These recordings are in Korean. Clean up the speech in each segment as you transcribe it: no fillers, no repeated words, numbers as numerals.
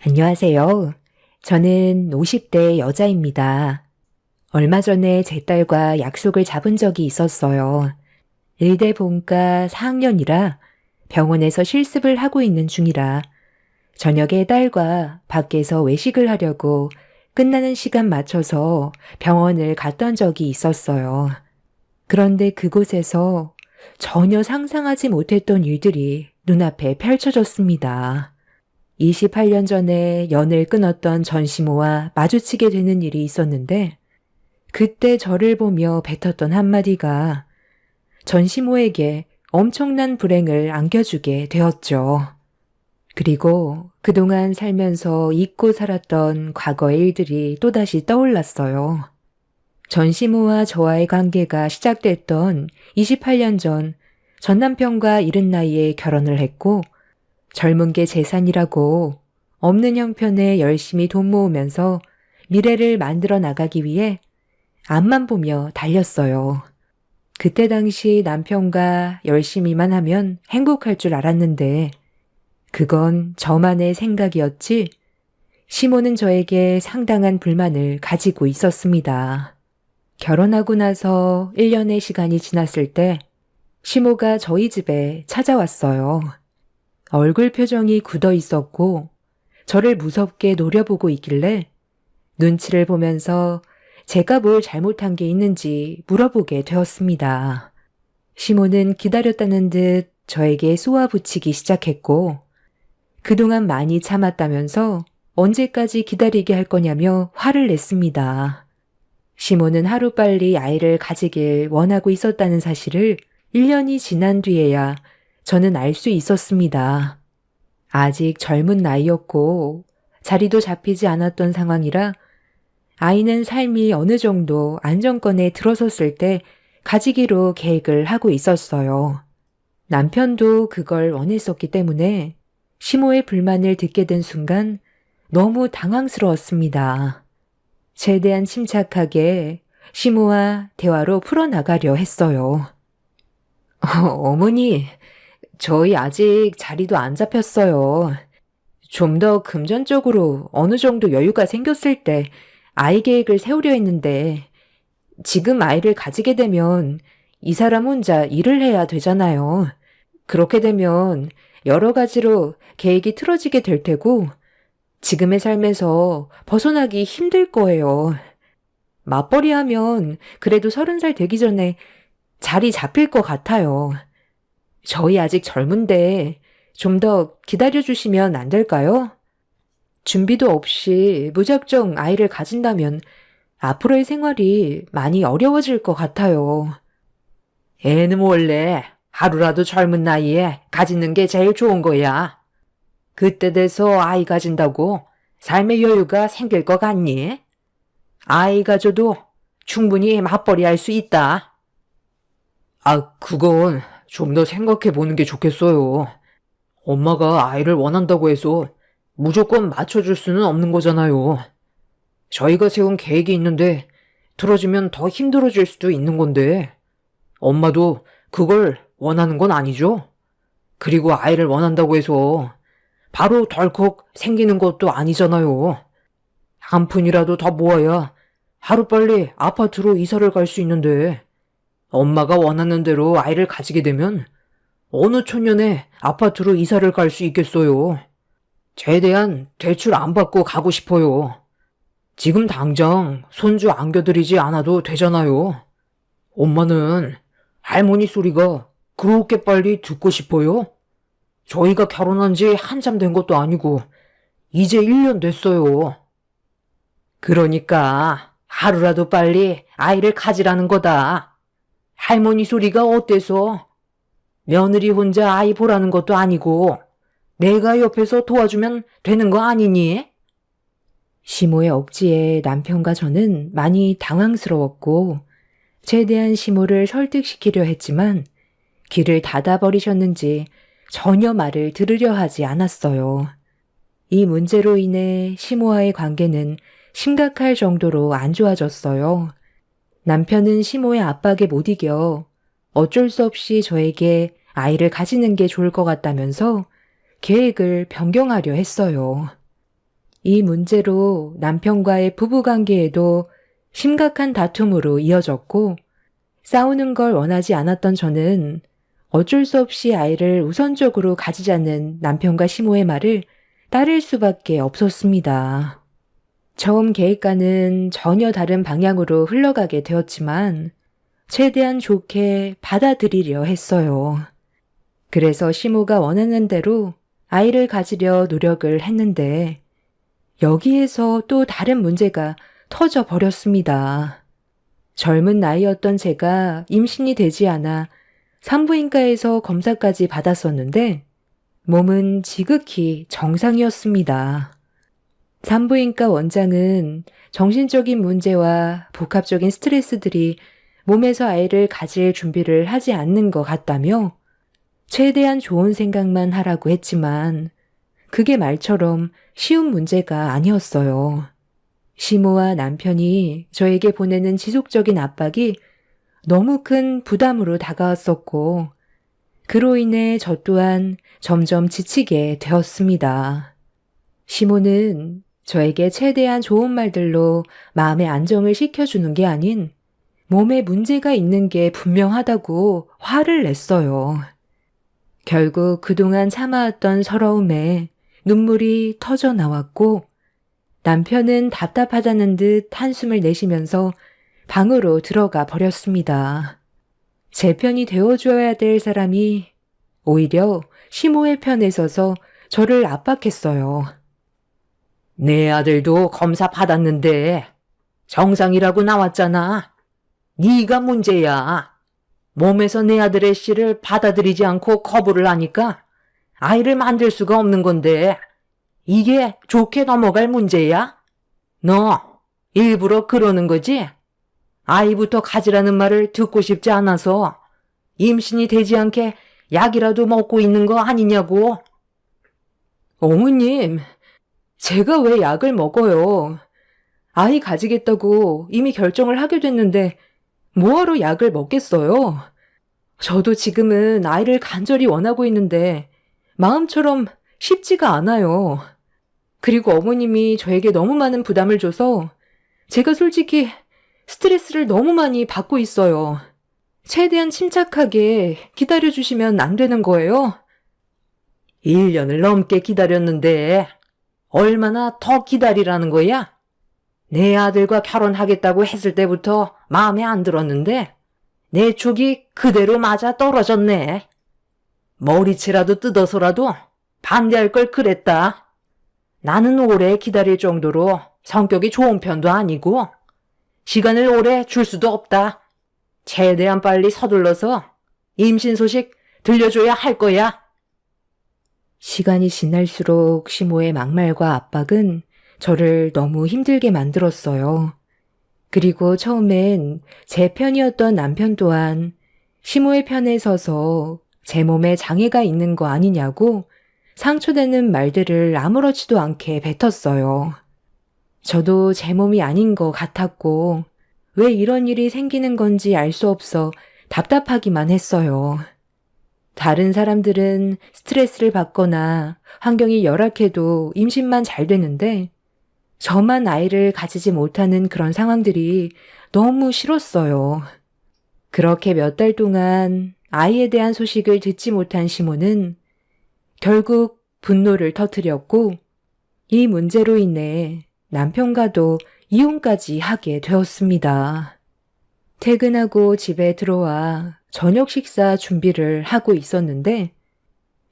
안녕하세요. 저는 50대 여자입니다. 얼마 전에 제 딸과 약속을 잡은 적이 있었어요. 의대 본과 4학년이라 병원에서 실습을 하고 있는 중이라 저녁에 딸과 밖에서 외식을 하려고 끝나는 시간 맞춰서 병원을 갔던 적이 있었어요. 그런데 그곳에서 전혀 상상하지 못했던 일들이 눈앞에 펼쳐졌습니다. 28년 전에 연을 끊었던 전시모와 마주치게 되는 일이 있었는데 그때 저를 보며 뱉었던 한마디가 전시모에게 엄청난 불행을 안겨주게 되었죠. 그리고 그동안 살면서 잊고 살았던 과거의 일들이 또다시 떠올랐어요. 전시모와 저와의 관계가 시작됐던 28년 전 남편과 이른 나이에 결혼을 했고 젊은 게 재산이라고 없는 형편에 열심히 돈 모으면서 미래를 만들어 나가기 위해 앞만 보며 달렸어요. 그때 당시 남편과 열심히만 하면 행복할 줄 알았는데 그건 저만의 생각이었지 시모는 저에게 상당한 불만을 가지고 있었습니다. 결혼하고 나서 1년의 시간이 지났을 때 시모가 저희 집에 찾아왔어요. 얼굴 표정이 굳어 있었고 저를 무섭게 노려보고 있길래 눈치를 보면서 제가 뭘 잘못한 게 있는지 물어보게 되었습니다. 시모는 기다렸다는 듯 저에게 쏘아붙이기 시작했고 그동안 많이 참았다면서 언제까지 기다리게 할 거냐며 화를 냈습니다. 시모는 하루빨리 아이를 가지길 원하고 있었다는 사실을 1년이 지난 뒤에야 저는 알 수 있었습니다. 아직 젊은 나이였고 자리도 잡히지 않았던 상황이라 아이는 삶이 어느 정도 안정권에 들어섰을 때 가지기로 계획을 하고 있었어요. 남편도 그걸 원했었기 때문에 시모의 불만을 듣게 된 순간 너무 당황스러웠습니다. 최대한 침착하게 시모와 대화로 풀어나가려 했어요. 어머니, 저희 아직 자리도 안 잡혔어요. 좀 더 금전적으로 어느 정도 여유가 생겼을 때 아이 계획을 세우려 했는데 지금 아이를 가지게 되면 이 사람 혼자 일을 해야 되잖아요. 그렇게 되면 여러 가지로 계획이 틀어지게 될 테고 지금의 삶에서 벗어나기 힘들 거예요. 맞벌이 하면 그래도 30살 되기 전에 자리 잡힐 것 같아요. 저희 아직 젊은데 좀 더 기다려주시면 안 될까요? 준비도 없이 무작정 아이를 가진다면 앞으로의 생활이 많이 어려워질 것 같아요. 애는 원래 하루라도 젊은 나이에 가지는 게 제일 좋은 거야. 그때 돼서 아이 가진다고 삶의 여유가 생길 것 같니? 아이 가져도 충분히 맞벌이 할 수 있다. 그건 좀 더 생각해 보는 게 좋겠어요. 엄마가 아이를 원한다고 해서 무조건 맞춰줄 수는 없는 거잖아요. 저희가 세운 계획이 있는데 틀어지면 더 힘들어질 수도 있는 건데 엄마도 그걸 원하는 건 아니죠? 그리고 아이를 원한다고 해서 바로 덜컥 생기는 것도 아니잖아요. 한 푼이라도 더 모아야 하루빨리 아파트로 이사를 갈 수 있는데 엄마가 원하는 대로 아이를 가지게 되면 어느 초년에 아파트로 이사를 갈 수 있겠어요. 최대한 대출 안 받고 가고 싶어요. 지금 당장 손주 안겨드리지 않아도 되잖아요. 엄마는 할머니 소리가 그렇게 빨리 듣고 싶어요? 저희가 결혼한 지 한참 된 것도 아니고 이제 1년 됐어요. 그러니까 하루라도 빨리 아이를 가지라는 거다. 할머니 소리가 어때서? 며느리 혼자 아이 보라는 것도 아니고 내가 옆에서 도와주면 되는 거 아니니? 시모의 억지에 남편과 저는 많이 당황스러웠고 최대한 시모를 설득시키려 했지만 귀를 닫아버리셨는지 전혀 말을 들으려 하지 않았어요. 이 문제로 인해 시모와의 관계는 심각할 정도로 안 좋아졌어요. 남편은 시모의 압박에 못 이겨 어쩔 수 없이 저에게 아이를 가지는 게 좋을 것 같다면서 계획을 변경하려 했어요. 이 문제로 남편과의 부부관계에도 심각한 다툼으로 이어졌고, 싸우는 걸 원하지 않았던 저는 어쩔 수 없이 아이를 우선적으로 가지자는 남편과 시모의 말을 따를 수밖에 없었습니다. 처음 계획과는 전혀 다른 방향으로 흘러가게 되었지만 최대한 좋게 받아들이려 했어요. 그래서 시모가 원하는 대로 아이를 가지려 노력을 했는데 여기에서 또 다른 문제가 터져 버렸습니다. 젊은 나이였던 제가 임신이 되지 않아 산부인과에서 검사까지 받았었는데 몸은 지극히 정상이었습니다. 산부인과 원장은 정신적인 문제와 복합적인 스트레스들이 몸에서 아이를 가질 준비를 하지 않는 것 같다며 최대한 좋은 생각만 하라고 했지만 그게 말처럼 쉬운 문제가 아니었어요. 시모와 남편이 저에게 보내는 지속적인 압박이 너무 큰 부담으로 다가왔었고 그로 인해 저 또한 점점 지치게 되었습니다. 시모는 저에게 최대한 좋은 말들로 마음의 안정을 시켜주는 게 아닌 몸에 문제가 있는 게 분명하다고 화를 냈어요. 결국 그동안 참아왔던 서러움에 눈물이 터져 나왔고 남편은 답답하다는 듯 한숨을 내쉬면서 방으로 들어가 버렸습니다. 제 편이 되어줘야 될 사람이 오히려 시모의 편에 서서 저를 압박했어요. 내 아들도 검사 받았는데 정상이라고 나왔잖아. 네가 문제야. 몸에서 내 아들의 씨를 받아들이지 않고 거부를 하니까 아이를 만들 수가 없는 건데 이게 좋게 넘어갈 문제야? 너 일부러 그러는 거지? 아이부터 가지라는 말을 듣고 싶지 않아서 임신이 되지 않게 약이라도 먹고 있는 거 아니냐고. 어머님, 제가 왜 약을 먹어요? 아이 가지겠다고 이미 결정을 하게 됐는데 뭐하러 약을 먹겠어요? 저도 지금은 아이를 간절히 원하고 있는데 마음처럼 쉽지가 않아요. 그리고 어머님이 저에게 너무 많은 부담을 줘서 제가 솔직히 스트레스를 너무 많이 받고 있어요. 최대한 침착하게 기다려주시면 안 되는 거예요? 1년을 넘게 기다렸는데 얼마나 더 기다리라는 거야? 내 아들과 결혼하겠다고 했을 때부터 마음에 안 들었는데 내 촉이 그대로 맞아 떨어졌네. 머리채라도 뜯어서라도 반대할 걸 그랬다. 나는 오래 기다릴 정도로 성격이 좋은 편도 아니고 시간을 오래 줄 수도 없다. 최대한 빨리 서둘러서 임신 소식 들려줘야 할 거야. 시간이 지날수록 시모의 막말과 압박은 저를 너무 힘들게 만들었어요. 그리고 처음엔 제 편이었던 남편 또한 시모의 편에 서서 제 몸에 장애가 있는 거 아니냐고 상처되는 말들을 아무렇지도 않게 뱉었어요. 저도 제 몸이 아닌 것 같았고 왜 이런 일이 생기는 건지 알 수 없어 답답하기만 했어요. 다른 사람들은 스트레스를 받거나 환경이 열악해도 임신만 잘 되는데 저만 아이를 가지지 못하는 그런 상황들이 너무 싫었어요. 그렇게 몇 달 동안 아이에 대한 소식을 듣지 못한 시모는 결국 분노를 터뜨렸고 이 문제로 인해 남편과도 이혼까지 하게 되었습니다. 퇴근하고 집에 들어와 저녁 식사 준비를 하고 있었는데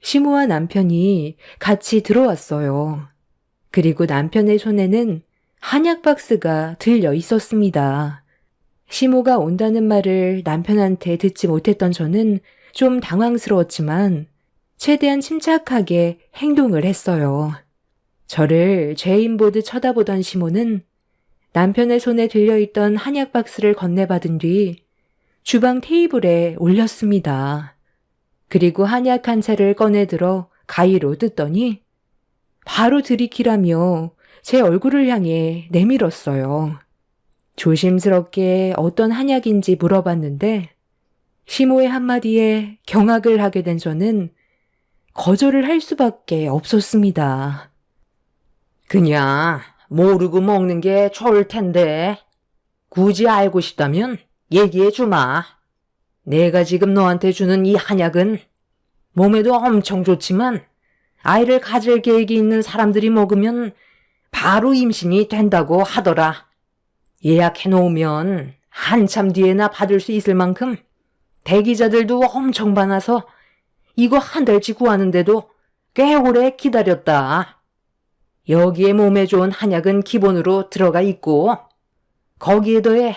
시모와 남편이 같이 들어왔어요. 그리고 남편의 손에는 한약 박스가 들려 있었습니다. 시모가 온다는 말을 남편한테 듣지 못했던 저는 좀 당황스러웠지만 최대한 침착하게 행동을 했어요. 저를 죄인 보듯 쳐다보던 시모는 남편의 손에 들려있던 한약 박스를 건네받은 뒤 주방 테이블에 올렸습니다. 그리고 한약 한 차를 꺼내들어 가위로 뜯더니 바로 들이키라며 제 얼굴을 향해 내밀었어요. 조심스럽게 어떤 한약인지 물어봤는데 시모의 한마디에 경악을 하게 된 저는 거절을 할 수밖에 없었습니다. 그냥 모르고 먹는 게 좋을 텐데. 굳이 알고 싶다면 얘기해 주마. 내가 지금 너한테 주는 이 한약은 몸에도 엄청 좋지만 아이를 가질 계획이 있는 사람들이 먹으면 바로 임신이 된다고 하더라. 예약해 놓으면 한참 뒤에나 받을 수 있을 만큼 대기자들도 엄청 많아서 이거 한 달치 구하는데도 꽤 오래 기다렸다. 여기에 몸에 좋은 한약은 기본으로 들어가 있고 거기에 더해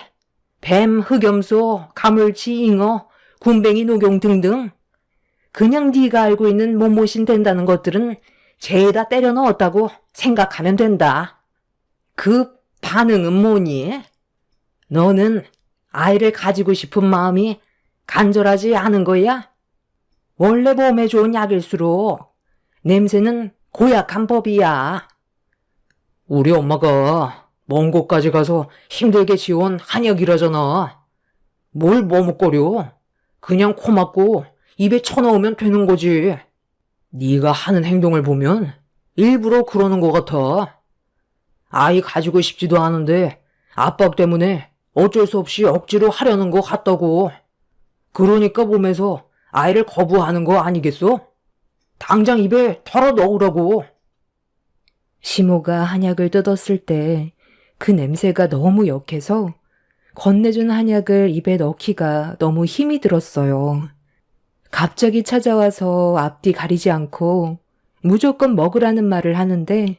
뱀, 흑염소, 가물치, 잉어, 군뱅이 녹용 등등 그냥 네가 알고 있는 몸보신 된다는 것들은 죄에다 때려 넣었다고 생각하면 된다. 그 반응은 뭐니? 너는 아이를 가지고 싶은 마음이 간절하지 않은 거야? 원래 몸에 좋은 약일수록 냄새는 고약한 법이야. 우리 엄마가 먼 곳까지 가서 힘들게 지어온 한약이라잖아. 뭘 머뭇거려? 그냥 코 막고 입에 쳐넣으면 되는 거지. 네가 하는 행동을 보면 일부러 그러는 것 같아. 아이 가지고 싶지도 않은데 압박 때문에 어쩔 수 없이 억지로 하려는 것 같다고. 그러니까 몸에서 아이를 거부하는 거 아니겠어? 당장 입에 털어 넣으라고. 시모가 한약을 뜯었을 때 그 냄새가 너무 역해서 건네준 한약을 입에 넣기가 너무 힘이 들었어요. 갑자기 찾아와서 앞뒤 가리지 않고 무조건 먹으라는 말을 하는데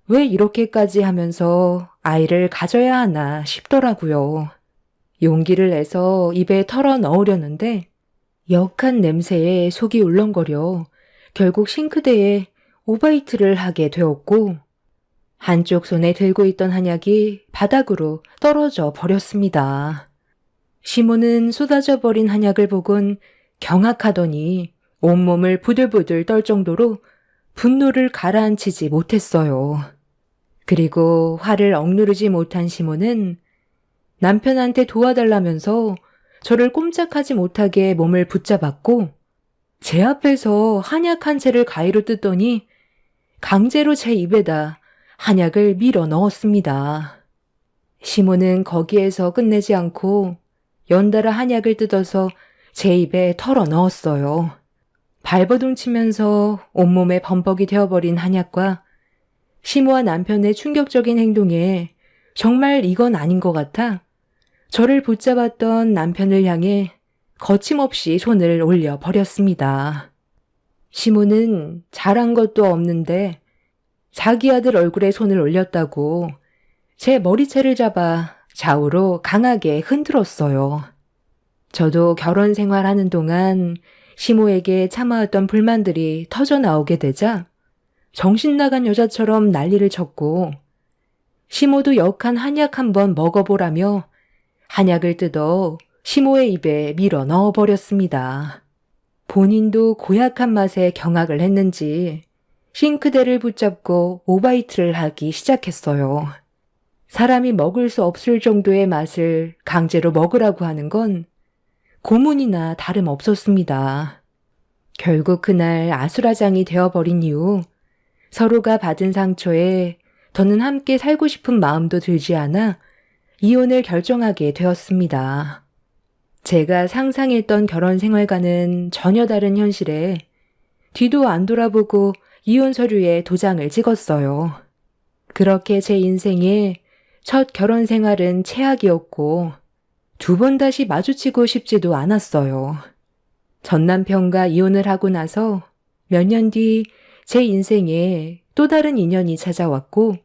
왜 이렇게까지 하면서 아이를 가져야 하나 싶더라고요. 용기를 내서 입에 털어 넣으려는데 역한 냄새에 속이 울렁거려 결국 싱크대에 오바이트를 하게 되었고 한쪽 손에 들고 있던 한약이 바닥으로 떨어져 버렸습니다. 시모는 쏟아져 버린 한약을 보곤 경악하더니 온몸을 부들부들 떨 정도로 분노를 가라앉히지 못했어요. 그리고 화를 억누르지 못한 시모는 남편한테 도와달라면서 저를 꼼짝하지 못하게 몸을 붙잡았고 제 앞에서 한약 한 채를 가위로 뜯더니 강제로 제 입에다 한약을 밀어 넣었습니다. 시모는 거기에서 끝내지 않고 연달아 한약을 뜯어서 제 입에 털어 넣었어요. 발버둥 치면서 온몸에 범벅이 되어버린 한약과 시모와 남편의 충격적인 행동에 정말 이건 아닌 것 같아 저를 붙잡았던 남편을 향해 거침없이 손을 올려 버렸습니다. 시모는 잘한 것도 없는데 자기 아들 얼굴에 손을 올렸다고 제 머리채를 잡아 좌우로 강하게 흔들었어요. 저도 결혼 생활하는 동안 시모에게 참아왔던 불만들이 터져 나오게 되자 정신 나간 여자처럼 난리를 쳤고 시모도 역한 한약 한번 먹어보라며 한약을 뜯어 시모의 입에 밀어 넣어버렸습니다. 본인도 고약한 맛에 경악을 했는지 싱크대를 붙잡고 오바이트를 하기 시작했어요. 사람이 먹을 수 없을 정도의 맛을 강제로 먹으라고 하는 건 고문이나 다름없었습니다. 결국 그날 아수라장이 되어버린 이후 서로가 받은 상처에 더는 함께 살고 싶은 마음도 들지 않아 이혼을 결정하게 되었습니다. 제가 상상했던 결혼 생활과는 전혀 다른 현실에 뒤도 안 돌아보고 이혼 서류에 도장을 찍었어요. 그렇게 제 인생의 첫 결혼 생활은 최악이었고 두 번 다시 마주치고 싶지도 않았어요. 전 남편과 이혼을 하고 나서 몇 년 뒤 제 인생에 또 다른 인연이 찾아왔고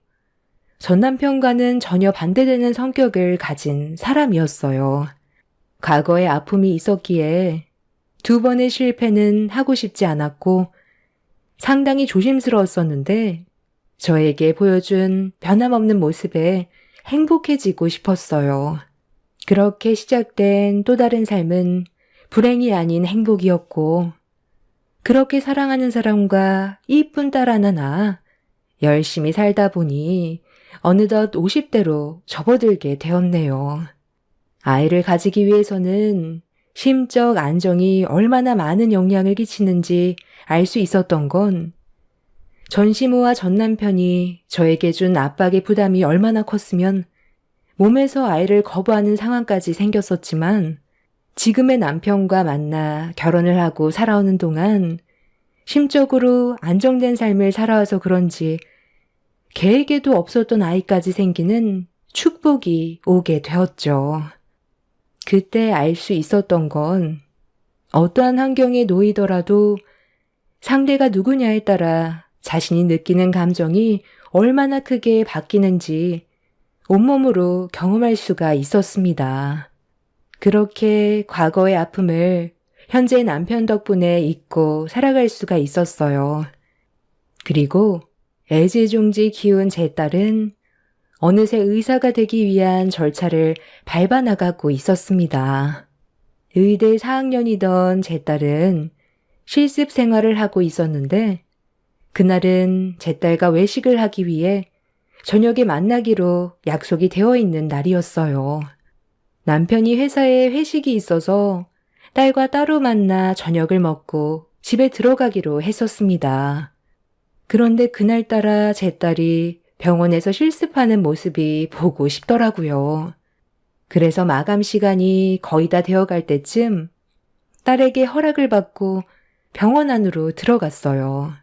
전 남편과는 전혀 반대되는 성격을 가진 사람이었어요. 과거에 아픔이 있었기에 두 번의 실패는 하고 싶지 않았고 상당히 조심스러웠었는데 저에게 보여준 변함없는 모습에 행복해지고 싶었어요. 그렇게 시작된 또 다른 삶은 불행이 아닌 행복이었고 그렇게 사랑하는 사람과 이쁜 딸 하나 낳아 열심히 살다 보니 어느덧 50대로 접어들게 되었네요. 아이를 가지기 위해서는 심적 안정이 얼마나 많은 영향을 끼치는지 알 수 있었던 건 전시모와 전 남편이 저에게 준 압박의 부담이 얼마나 컸으면 몸에서 아이를 거부하는 상황까지 생겼었지만 지금의 남편과 만나 결혼을 하고 살아오는 동안 심적으로 안정된 삶을 살아와서 그런지 계획에도 없었던 아이까지 생기는 축복이 오게 되었죠. 그때 알 수 있었던 건 어떠한 환경에 놓이더라도 상대가 누구냐에 따라 자신이 느끼는 감정이 얼마나 크게 바뀌는지 온몸으로 경험할 수가 있었습니다. 그렇게 과거의 아픔을 현재 남편 덕분에 잊고 살아갈 수가 있었어요. 그리고 애지중지 키운 제 딸은 어느새 의사가 되기 위한 절차를 밟아나가고 있었습니다. 의대 4학년이던 제 딸은 실습 생활을 하고 있었는데 그날은 제 딸과 외식을 하기 위해 저녁에 만나기로 약속이 되어 있는 날이었어요. 남편이 회사에 회식이 있어서 딸과 따로 만나 저녁을 먹고 집에 들어가기로 했었습니다. 그런데 그날따라 제 딸이 병원에서 실습하는 모습이 보고 싶더라고요. 그래서 마감 시간이 거의 다 되어갈 때쯤 딸에게 허락을 받고 병원 안으로 들어갔어요.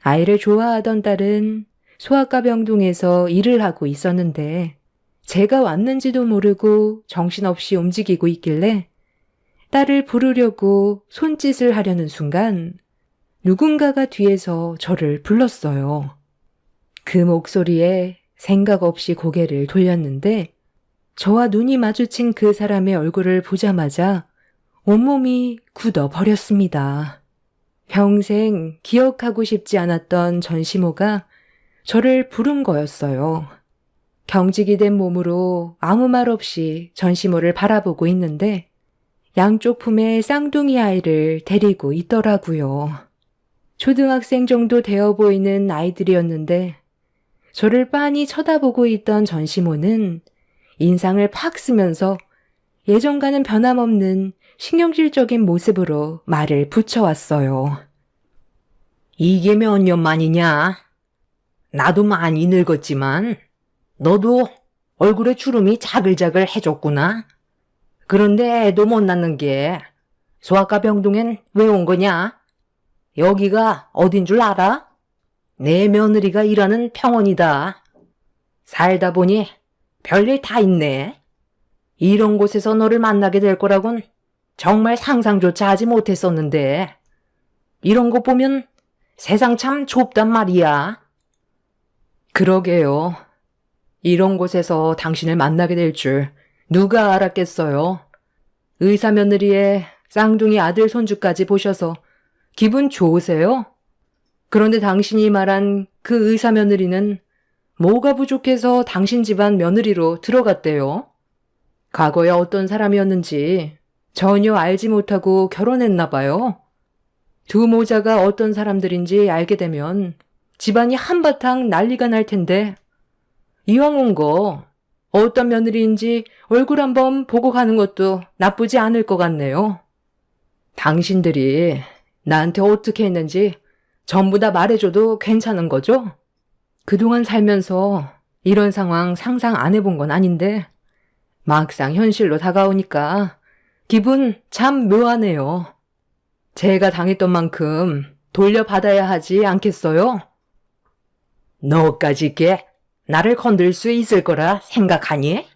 아이를 좋아하던 딸은 소아과 병동에서 일을 하고 있었는데 제가 왔는지도 모르고 정신없이 움직이고 있길래 딸을 부르려고 손짓을 하려는 순간 누군가가 뒤에서 저를 불렀어요. 그 목소리에 생각 없이 고개를 돌렸는데 저와 눈이 마주친 그 사람의 얼굴을 보자마자 온몸이 굳어버렸습니다. 평생 기억하고 싶지 않았던 전시모가 저를 부른 거였어요. 경직이 된 몸으로 아무 말 없이 전시모를 바라보고 있는데 양쪽 품에 쌍둥이 아이를 데리고 있더라고요. 초등학생 정도 되어 보이는 아이들이었는데 저를 빤히 쳐다보고 있던 전시모는 인상을 팍 쓰면서 예전과는 변함없는 신경질적인 모습으로 말을 붙여왔어요. 이게 몇 년 만이냐? 나도 많이 늙었지만 너도 얼굴에 주름이 자글자글 해졌구나. 그런데 애도 못 낳는 게 소아과 병동엔 왜 온 거냐? 여기가 어딘 줄 알아? 내 며느리가 일하는 병원이다. 살다 보니 별일 다 있네. 이런 곳에서 너를 만나게 될 거라곤 정말 상상조차 하지 못했었는데 이런 거 보면 세상 참 좁단 말이야. 그러게요. 이런 곳에서 당신을 만나게 될 줄 누가 알았겠어요. 의사 며느리의 쌍둥이 아들 손주까지 보셔서 기분 좋으세요? 그런데 당신이 말한 그 의사 며느리는 뭐가 부족해서 당신 집안 며느리로 들어갔대요? 과거에 어떤 사람이었는지 전혀 알지 못하고 결혼했나 봐요. 두 모자가 어떤 사람들인지 알게 되면 집안이 한바탕 난리가 날 텐데 이왕 온 거 어떤 며느리인지 얼굴 한번 보고 가는 것도 나쁘지 않을 것 같네요. 당신들이 나한테 어떻게 했는지 전부 다 말해줘도 괜찮은 거죠? 그동안 살면서 이런 상황 상상 안 해본 건 아닌데 막상 현실로 다가오니까 기분 참 묘하네요. 제가 당했던 만큼 돌려받아야 하지 않겠어요? 너까지 게 나를 건들 수 있을 거라 생각하니?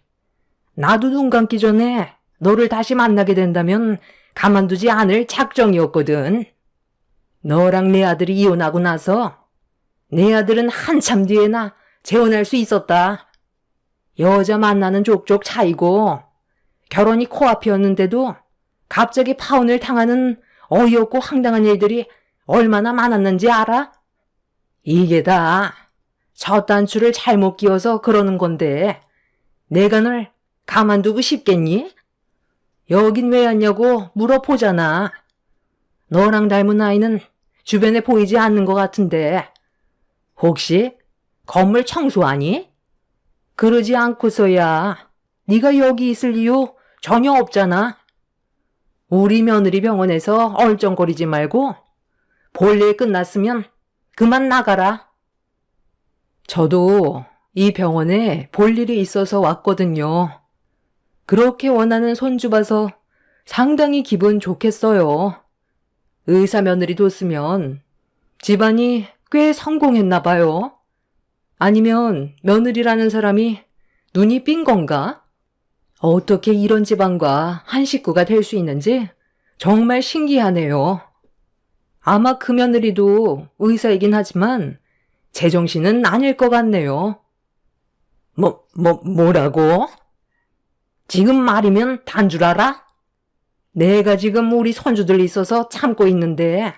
나도 눈 감기 전에 너를 다시 만나게 된다면 가만두지 않을 작정이었거든. 너랑 내 아들이 이혼하고 나서 내 아들은 한참 뒤에나 재혼할 수 있었다. 여자 만나는 족족 차이고 결혼이 코앞이었는데도 갑자기 파혼을 당하는 어이없고 황당한 일들이 얼마나 많았는지 알아? 이게 다 첫 단추를 잘못 끼워서 그러는 건데 내가 널 가만두고 싶겠니? 여긴 왜 왔냐고 물어보잖아. 너랑 닮은 아이는 주변에 보이지 않는 것 같은데 혹시 건물 청소하니? 그러지 않고서야 네가 여기 있을 이유 전혀 없잖아. 우리 며느리 병원에서 얼쩡거리지 말고 볼일 끝났으면 그만 나가라. 저도 이 병원에 볼 일이 있어서 왔거든요. 그렇게 원하는 손주 봐서 상당히 기분 좋겠어요. 의사 며느리 뒀으면 집안이 꽤 성공했나 봐요. 아니면 며느리라는 사람이 눈이 삔 건가? 어떻게 이런 집안과 한 식구가 될 수 있는지 정말 신기하네요. 아마 그 며느리도 의사이긴 하지만 제정신은 아닐 것 같네요. 뭐라고? 지금 말이면 단 줄 알아? 내가 지금 우리 손주들 있어서 참고 있는데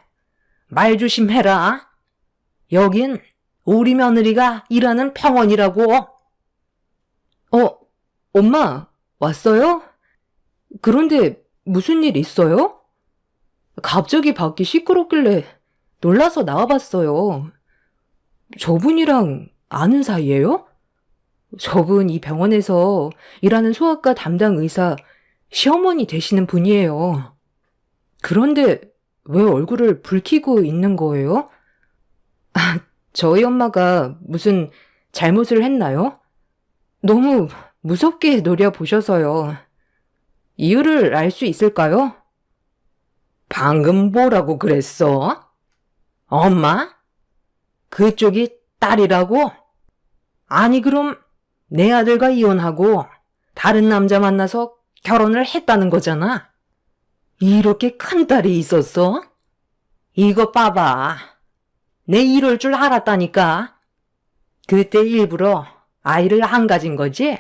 말 조심해라. 여긴 우리 며느리가 일하는 병원이라고. 엄마, 왔어요? 그런데 무슨 일 있어요? 갑자기 밖이 시끄럽길래 놀라서 나와봤어요. 저분이랑 아는 사이예요? 저분 이 병원에서 일하는 소아과 담당 의사 시어머니 되시는 분이에요. 그런데 왜 얼굴을 붉히고 있는 거예요? 저희 엄마가 무슨 잘못을 했나요? 너무 무섭게 노려보셔서요. 이유를 알 수 있을까요? 방금 뭐라고 그랬어? 엄마? 그쪽이 딸이라고? 아니 그럼 내 아들과 이혼하고 다른 남자 만나서 결혼을 했다는 거잖아. 이렇게 큰 딸이 있었어? 이거 봐봐. 내 이럴 줄 알았다니까. 그때 일부러 아이를 안 가진 거지?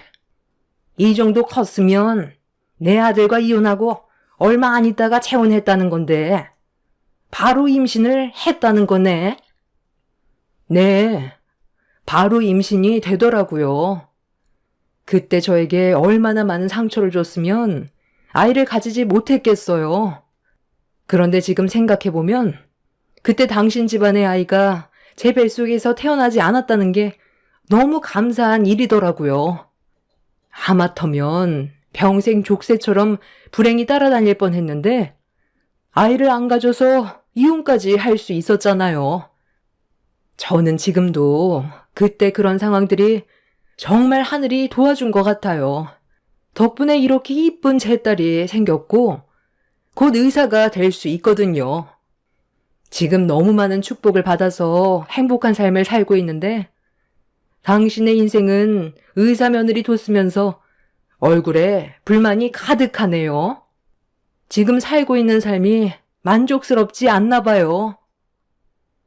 이 정도 컸으면 내 아들과 이혼하고 얼마 안 있다가 재혼했다는 건데 바로 임신을 했다는 거네. 네, 바로 임신이 되더라고요. 그때 저에게 얼마나 많은 상처를 줬으면 아이를 가지지 못했겠어요. 그런데 지금 생각해보면 그때 당신 집안의 아이가 제 뱃속에서 태어나지 않았다는 게 너무 감사한 일이더라고요. 하마터면 평생 족쇄처럼 불행이 따라다닐 뻔했는데 아이를 안 가져서 이혼까지 할 수 있었잖아요. 저는 지금도 그때 그런 상황들이 정말 하늘이 도와준 것 같아요. 덕분에 이렇게 이쁜 제 딸이 생겼고 곧 의사가 될 수 있거든요. 지금 너무 많은 축복을 받아서 행복한 삶을 살고 있는데 당신의 인생은 의사 며느리 뒀으면서 얼굴에 불만이 가득하네요. 지금 살고 있는 삶이 만족스럽지 않나 봐요.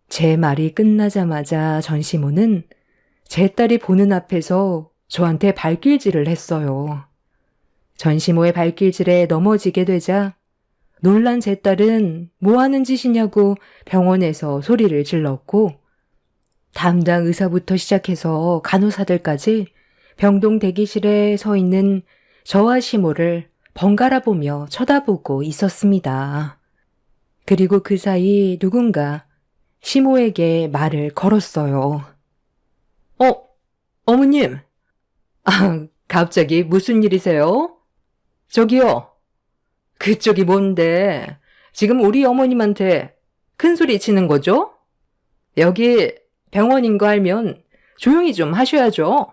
제 말이 끝나자마자 전시모는 제 딸이 보는 앞에서 저한테 발길질을 했어요. 전시모의 발길질에 넘어지게 되자 놀란 제 딸은 뭐 하는 짓이냐고 병원에서 소리를 질렀고 담당 의사부터 시작해서 간호사들까지 병동 대기실에 서 있는 저와 시모를 번갈아 보며 쳐다보고 있었습니다. 그리고 그 사이 누군가 시모에게 말을 걸었어요. 어머님. 갑자기 무슨 일이세요? 저기요. 그쪽이 뭔데 지금 우리 어머님한테 큰 소리 치는 거죠? 여기 병원인 거 알면 조용히 좀 하셔야죠.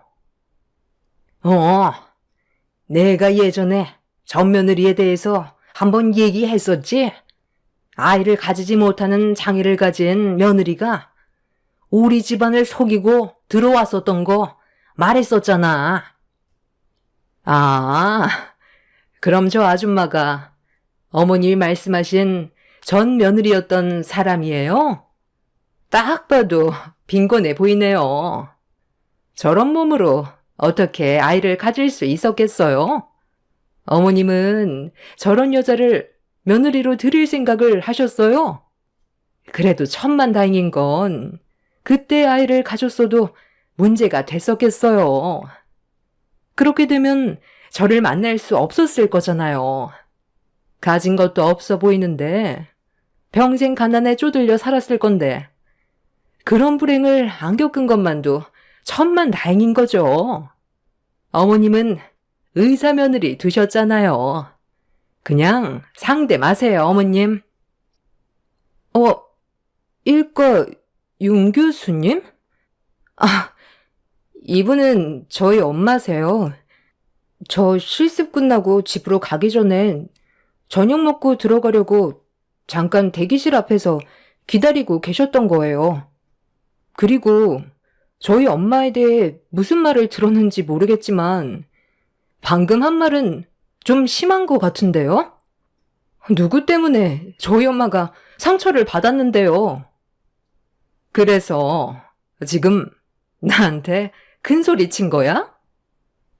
내가 예전에 전 며느리에 대해서 한번 얘기했었지? 아이를 가지지 못하는 장애를 가진 며느리가 우리 집안을 속이고 들어왔었던 거 말했었잖아. 그럼 저 아줌마가 어머님이 말씀하신 전 며느리였던 사람이에요? 딱 봐도 빈곤해 보이네요. 저런 몸으로 어떻게 아이를 가질 수 있었겠어요? 어머님은 저런 여자를 며느리로 들일 생각을 하셨어요? 그래도 천만다행인 건 그때 아이를 가졌어도 문제가 됐었겠어요. 그렇게 되면 저를 만날 수 없었을 거잖아요. 가진 것도 없어 보이는데 평생 가난에 쪼들려 살았을 건데 그런 불행을 안 겪은 것만도 천만다행인 거죠. 어머님은 의사 며느리 두셨잖아요. 그냥 상대 마세요, 어머님. 일과 윤 교수님? 아, 이분은 저희 엄마세요. 저 실습 끝나고 집으로 가기 전엔 저녁 먹고 들어가려고 잠깐 대기실 앞에서 기다리고 계셨던 거예요. 그리고 저희 엄마에 대해 무슨 말을 들었는지 모르겠지만 방금 한 말은 좀 심한 것 같은데요? 누구 때문에 저희 엄마가 상처를 받았는데요? 그래서 지금 나한테 큰 소리 친 거야?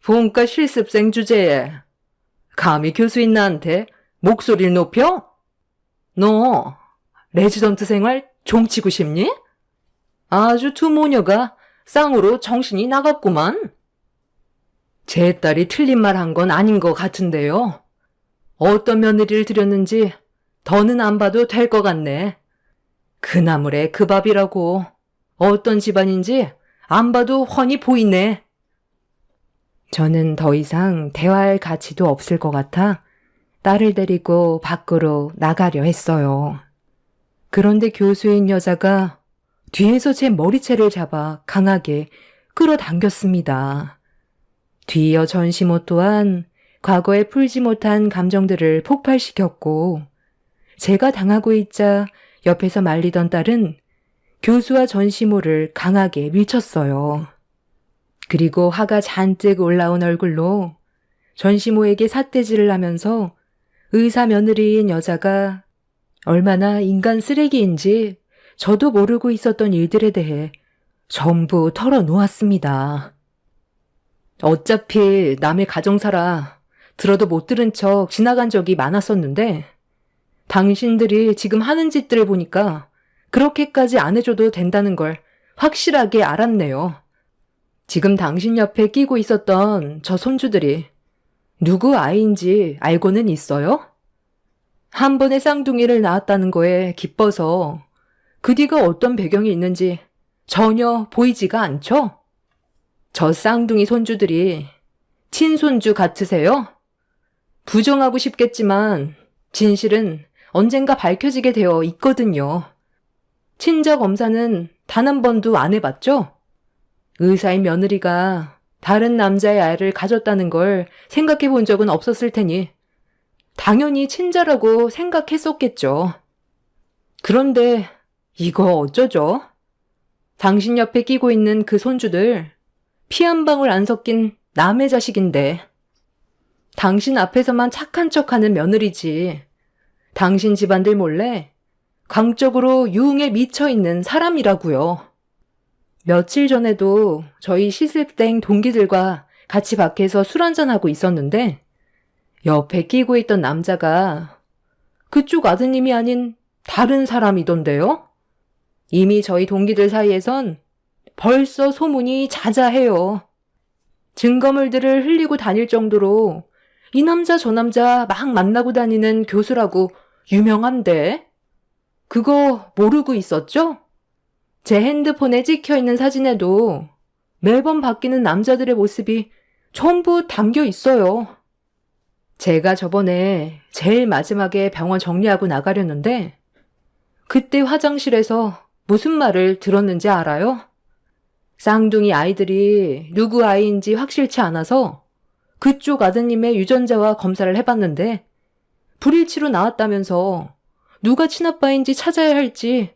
본과 실습생 주제에 감히 교수인 나한테 목소리를 높여? 너 레지던트 생활 종치고 싶니? 아주 두 모녀가 쌍으로 정신이 나갔구만. 제 딸이 틀린 말 한 건 아닌 것 같은데요. 어떤 며느리를 들였는지 더는 안 봐도 될 것 같네. 그 나물에 그 밥이라고. 어떤 집안인지 안 봐도 훤히 보이네. 저는 더 이상 대화할 가치도 없을 것 같아 딸을 데리고 밖으로 나가려 했어요. 그런데 교수인 여자가 뒤에서 제 머리채를 잡아 강하게 끌어당겼습니다. 뒤이어 전시모 또한 과거에 풀지 못한 감정들을 폭발시켰고 제가 당하고 있자 옆에서 말리던 딸은 교수와 전시모를 강하게 밀쳤어요. 그리고 화가 잔뜩 올라온 얼굴로 전시모에게 삿대질을 하면서 의사 며느리인 여자가 얼마나 인간 쓰레기인지 저도 모르고 있었던 일들에 대해 전부 털어놓았습니다. 어차피 남의 가정사라 들어도 못 들은 척 지나간 적이 많았었는데 당신들이 지금 하는 짓들을 보니까 그렇게까지 안 해줘도 된다는 걸 확실하게 알았네요. 지금 당신 옆에 끼고 있었던 저 손주들이 누구 아이인지 알고는 있어요? 한 번에 쌍둥이를 낳았다는 거에 기뻐서 그 뒤가 어떤 배경이 있는지 전혀 보이지가 않죠? 저 쌍둥이 손주들이 친손주 같으세요? 부정하고 싶겠지만 진실은 언젠가 밝혀지게 되어 있거든요. 친자 검사는 단 한 번도 안 해봤죠? 의사인 며느리가 다른 남자의 아이를 가졌다는 걸 생각해 본 적은 없었을 테니 당연히 친자라고 생각했었겠죠. 그런데 이거 어쩌죠? 당신 옆에 끼고 있는 그 손주들 피 한 방울 안 섞인 남의 자식인데 당신 앞에서만 착한 척하는 며느리지 당신 집안들 몰래 광적으로 유흥에 미쳐있는 사람이라고요. 며칠 전에도 저희 실습생 동기들과 같이 밖에서 술 한잔하고 있었는데 옆에 끼고 있던 남자가 그쪽 아드님이 아닌 다른 사람이던데요? 이미 저희 동기들 사이에선 벌써 소문이 자자해요. 증거물들을 흘리고 다닐 정도로 이 남자 저 남자 막 만나고 다니는 교수라고 유명한데 그거 모르고 있었죠? 제 핸드폰에 찍혀있는 사진에도 매번 바뀌는 남자들의 모습이 전부 담겨 있어요. 제가 저번에 제일 마지막에 병원 정리하고 나가려는데 그때 화장실에서 무슨 말을 들었는지 알아요? 쌍둥이 아이들이 누구 아이인지 확실치 않아서 그쪽 아드님의 유전자와 검사를 해봤는데 불일치로 나왔다면서 누가 친아빠인지 찾아야 할지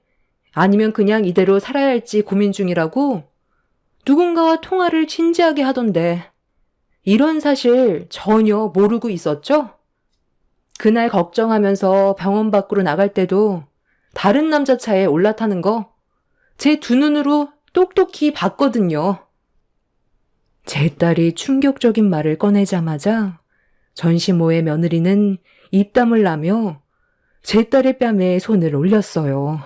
아니면 그냥 이대로 살아야 할지 고민 중이라고 누군가와 통화를 진지하게 하던데 이런 사실 전혀 모르고 있었죠? 그날 걱정하면서 병원 밖으로 나갈 때도 다른 남자 차에 올라타는 거 제 두 눈으로 똑똑히 봤거든요. 제 딸이 충격적인 말을 꺼내자마자 전시모의 며느리는 입담을 나며 제 딸의 뺨에 손을 올렸어요.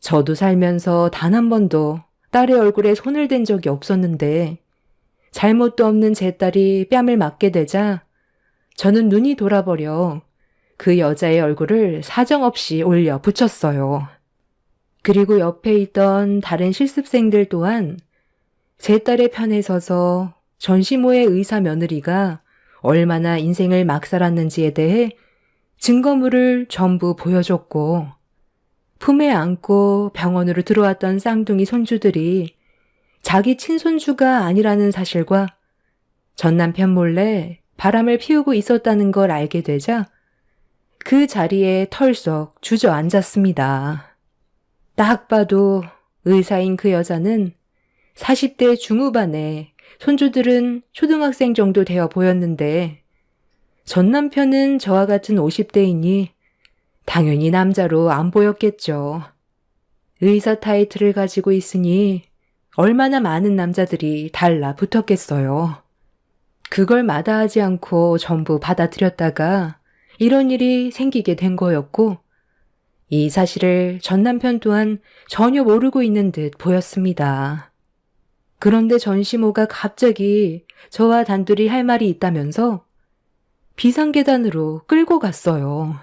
저도 살면서 단 한 번도 딸의 얼굴에 손을 댄 적이 없었는데 잘못도 없는 제 딸이 뺨을 맞게 되자 저는 눈이 돌아버려 그 여자의 얼굴을 사정없이 올려 붙였어요. 그리고 옆에 있던 다른 실습생들 또한 제 딸의 편에 서서 전시모의 의사 며느리가 얼마나 인생을 막 살았는지에 대해 증거물을 전부 보여줬고 품에 안고 병원으로 들어왔던 쌍둥이 손주들이 자기 친손주가 아니라는 사실과 전 남편 몰래 바람을 피우고 있었다는 걸 알게 되자 그 자리에 털썩 주저앉았습니다. 딱 봐도 의사인 그 여자는 40대 중후반에 손주들은 초등학생 정도 되어 보였는데 전 남편은 저와 같은 50대이니 당연히 남자로 안 보였겠죠. 의사 타이틀을 가지고 있으니 얼마나 많은 남자들이 달라붙었겠어요. 그걸 마다하지 않고 전부 받아들였다가 이런 일이 생기게 된 거였고 이 사실을 전 남편 또한 전혀 모르고 있는 듯 보였습니다. 그런데 전시모가 갑자기 저와 단둘이 할 말이 있다면서 비상계단으로 끌고 갔어요.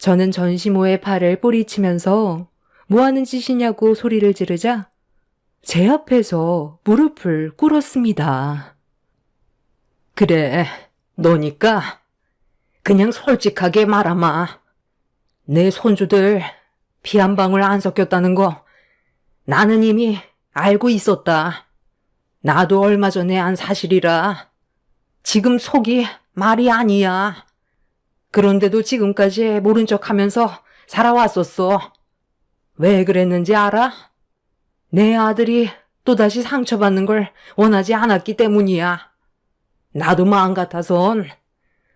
저는 전시모의 팔을 뿌리치면서 뭐하는 짓이냐고 소리를 지르자 제 앞에서 무릎을 꿇었습니다. 그래, 너니까 그냥 솔직하게 말하마. 내 손주들 피 한 방울 안 섞였다는 거 나는 이미 알고 있었다. 나도 얼마 전에 안 사실이라 지금 속이 말이 아니야. 그런데도 지금까지 모른 척하면서 살아왔었어. 왜 그랬는지 알아? 내 아들이 또다시 상처받는 걸 원하지 않았기 때문이야. 나도 마음 같아선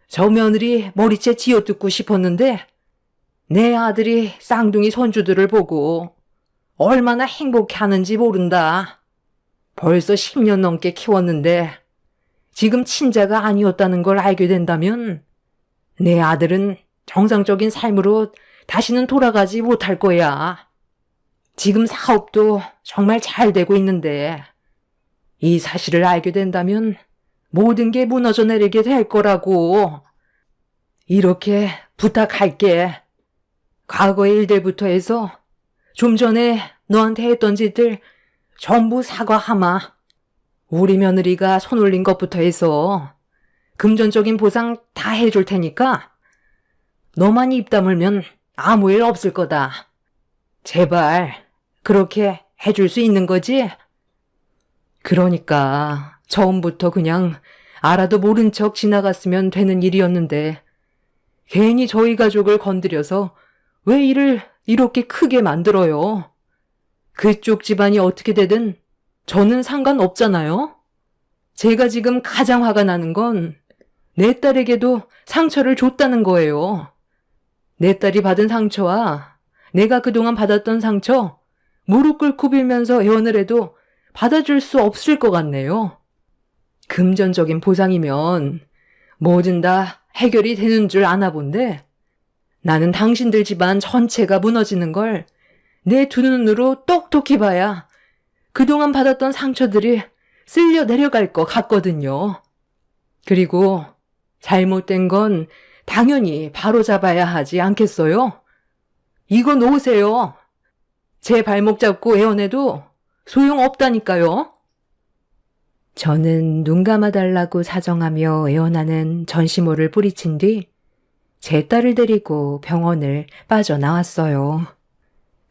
저 며느리 머리채 쥐어뜯고 싶었는데 내 아들이 쌍둥이 손주들을 보고 얼마나 행복해하는지 모른다. 벌써 10년 넘게 키웠는데 지금 친자가 아니었다는 걸 알게 된다면 내 아들은 정상적인 삶으로 다시는 돌아가지 못할 거야. 지금 사업도 정말 잘 되고 있는데 이 사실을 알게 된다면 모든 게 무너져 내리게 될 거라고. 이렇게 부탁할게. 과거의 일들부터 해서 좀 전에 너한테 했던 짓들 전부 사과하마. 우리 며느리가 손 올린 것부터 해서 금전적인 보상 다 해줄 테니까 너만 입 다물면 아무 일 없을 거다. 제발 그렇게 해줄 수 있는 거지? 그러니까 처음부터 그냥 알아도 모른 척 지나갔으면 되는 일이었는데 괜히 저희 가족을 건드려서 왜 일을 이렇게 크게 만들어요? 그쪽 집안이 어떻게 되든 저는 상관없잖아요? 제가 지금 가장 화가 나는 건 내 딸에게도 상처를 줬다는 거예요. 내 딸이 받은 상처와 내가 그동안 받았던 상처 무릎 꿇고 빌면서 애원을 해도 받아줄 수 없을 것 같네요. 금전적인 보상이면 뭐든 다 해결이 되는 줄 아나 본데 나는 당신들 집안 전체가 무너지는 걸 내 두 눈으로 똑똑히 봐야 그동안 받았던 상처들이 쓸려 내려갈 것 같거든요. 그리고 잘못된 건 당연히 바로잡아야 하지 않겠어요? 이거 놓으세요. 제 발목 잡고 애원해도 소용없다니까요. 저는 눈 감아달라고 사정하며 애원하는 전시모를 뿌리친 뒤 제 딸을 데리고 병원을 빠져나왔어요.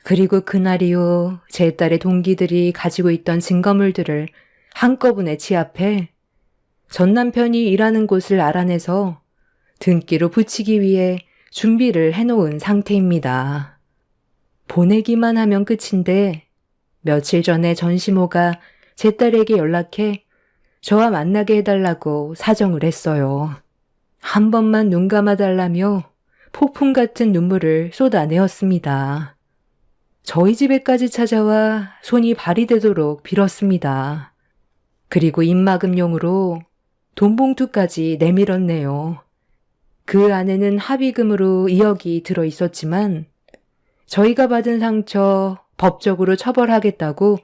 그리고 그날 이후 제 딸의 동기들이 가지고 있던 증거물들을 한꺼번에 지압해 전 남편이 일하는 곳을 알아내서 등기로 붙이기 위해 준비를 해놓은 상태입니다. 보내기만 하면 끝인데 며칠 전에 전시모가 제 딸에게 연락해 저와 만나게 해달라고 사정을 했어요. 한 번만 눈 감아달라며 폭풍 같은 눈물을 쏟아내었습니다. 저희 집에까지 찾아와 손이 발이 되도록 빌었습니다. 그리고 입막음용으로 돈봉투까지 내밀었네요. 그 안에는 합의금으로 2억이 들어있었지만 저희가 받은 상처 법적으로 처벌하겠다고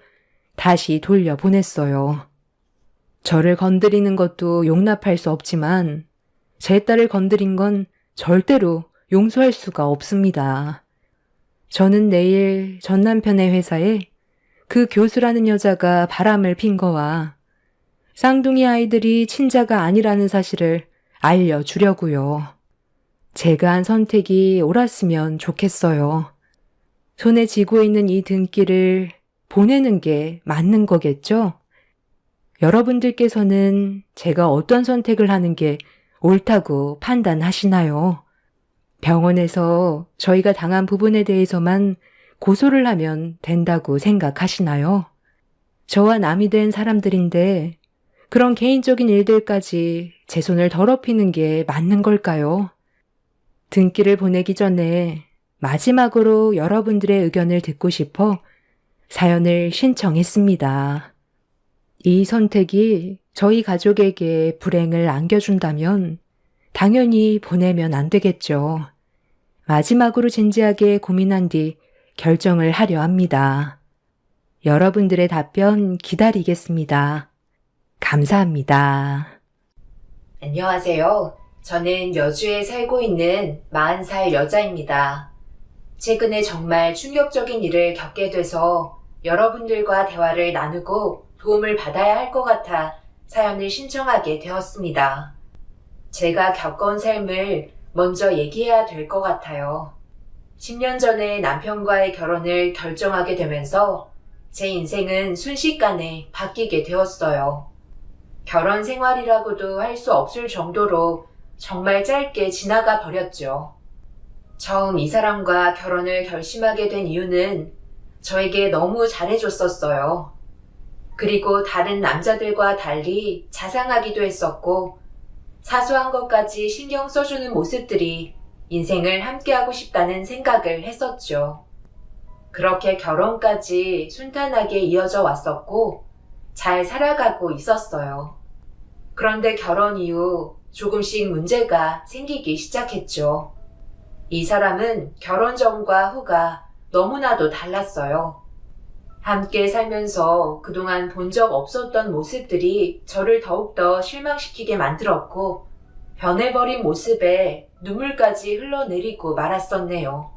다시 돌려보냈어요. 저를 건드리는 것도 용납할 수 없지만 제 딸을 건드린 건 절대로 용서할 수가 없습니다. 저는 내일 전 남편의 회사에 그 교수라는 여자가 바람을 핀 거와 쌍둥이 아이들이 친자가 아니라는 사실을 알려주려고요. 제가 한 선택이 옳았으면 좋겠어요. 손에 쥐고 있는 이 등기를 보내는 게 맞는 거겠죠? 여러분들께서는 제가 어떤 선택을 하는 게 옳다고 판단하시나요? 병원에서 저희가 당한 부분에 대해서만 고소를 하면 된다고 생각하시나요? 저와 남이 된 사람들인데 그런 개인적인 일들까지 제 손을 더럽히는 게 맞는 걸까요? 등기를 보내기 전에 마지막으로 여러분들의 의견을 듣고 싶어 사연을 신청했습니다. 이 선택이 저희 가족에게 불행을 안겨준다면 당연히 보내면 안 되겠죠. 마지막으로 진지하게 고민한 뒤 결정을 하려 합니다. 여러분들의 답변 기다리겠습니다. 감사합니다. 안녕하세요. 저는 여주에 살고 있는 40살 여자입니다. 최근에 정말 충격적인 일을 겪게 돼서 여러분들과 대화를 나누고 도움을 받아야 할 것 같아 사연을 신청하게 되었습니다. 제가 겪어온 삶을 먼저 얘기해야 될 것 같아요. 10년 전에 남편과의 결혼을 결정하게 되면서 제 인생은 순식간에 바뀌게 되었어요. 결혼 생활이라고도 할 수 없을 정도로 정말 짧게 지나가 버렸죠. 처음 이 사람과 결혼을 결심하게 된 이유는 저에게 너무 잘해줬었어요. 그리고 다른 남자들과 달리 자상하기도 했었고 사소한 것까지 신경 써주는 모습들이 인생을 함께하고 싶다는 생각을 했었죠. 그렇게 결혼까지 순탄하게 이어져 왔었고 잘 살아가고 있었어요. 그런데 결혼 이후 조금씩 문제가 생기기 시작했죠. 이 사람은 결혼 전과 후가 너무나도 달랐어요. 함께 살면서 그동안 본 적 없었던 모습들이 저를 더욱더 실망시키게 만들었고 변해버린 모습에 눈물까지 흘러내리고 말았었네요.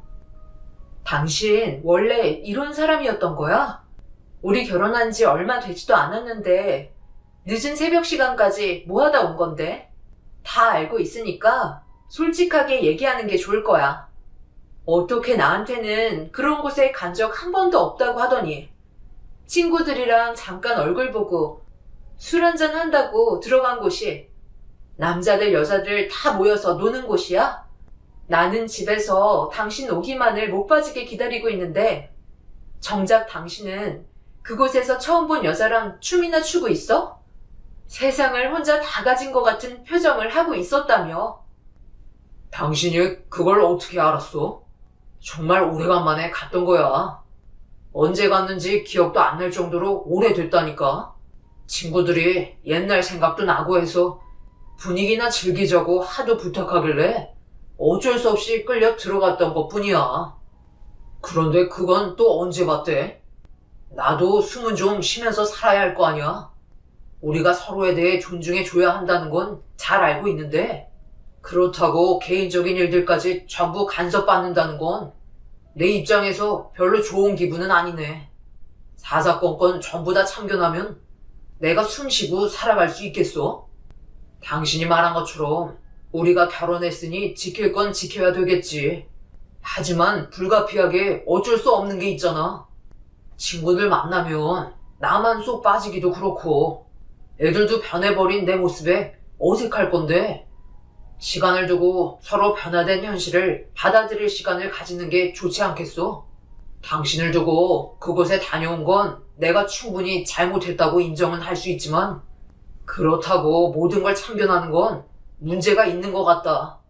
당신 원래 이런 사람이었던 거야? 우리 결혼한 지 얼마 되지도 않았는데 늦은 새벽 시간까지 뭐 하다 온 건데? 다 알고 있으니까 솔직하게 얘기하는 게 좋을 거야. 어떻게 나한테는 그런 곳에 간 적 한 번도 없다고 하더니 친구들이랑 잠깐 얼굴 보고 술 한잔 한다고 들어간 곳이 남자들 여자들 다 모여서 노는 곳이야? 나는 집에서 당신 오기만을 못 빠지게 기다리고 있는데 정작 당신은 그곳에서 처음 본 여자랑 춤이나 추고 있어? 세상을 혼자 다 가진 것 같은 표정을 하고 있었다며. 당신이 그걸 어떻게 알았어? 정말 오래간만에 갔던 거야. 언제 갔는지 기억도 안 날 정도로 오래됐다니까. 친구들이 옛날 생각도 나고 해서 분위기나 즐기자고 하도 부탁하길래 어쩔 수 없이 끌려 들어갔던 것뿐이야. 그런데 그건 또 언제 봤대? 나도 숨은 좀 쉬면서 살아야 할 거 아니야. 우리가 서로에 대해 존중해줘야 한다는 건 잘 알고 있는데 그렇다고 개인적인 일들까지 전부 간섭받는다는 건 내 입장에서 별로 좋은 기분은 아니네. 사사건건 전부 다 참견하면 내가 숨 쉬고 살아갈 수 있겠어? 당신이 말한 것처럼 우리가 결혼했으니 지킬 건 지켜야 되겠지. 하지만 불가피하게 어쩔 수 없는 게 있잖아. 친구들 만나면 나만 쏙 빠지기도 그렇고 애들도 변해버린 내 모습에 어색할 건데 시간을 두고 서로 변화된 현실을 받아들일 시간을 가지는 게 좋지 않겠소? 당신을 두고 그곳에 다녀온 건 내가 충분히 잘못했다고 인정은 할 수 있지만 그렇다고 모든 걸 참견하는 건 문제가 있는 것 같다.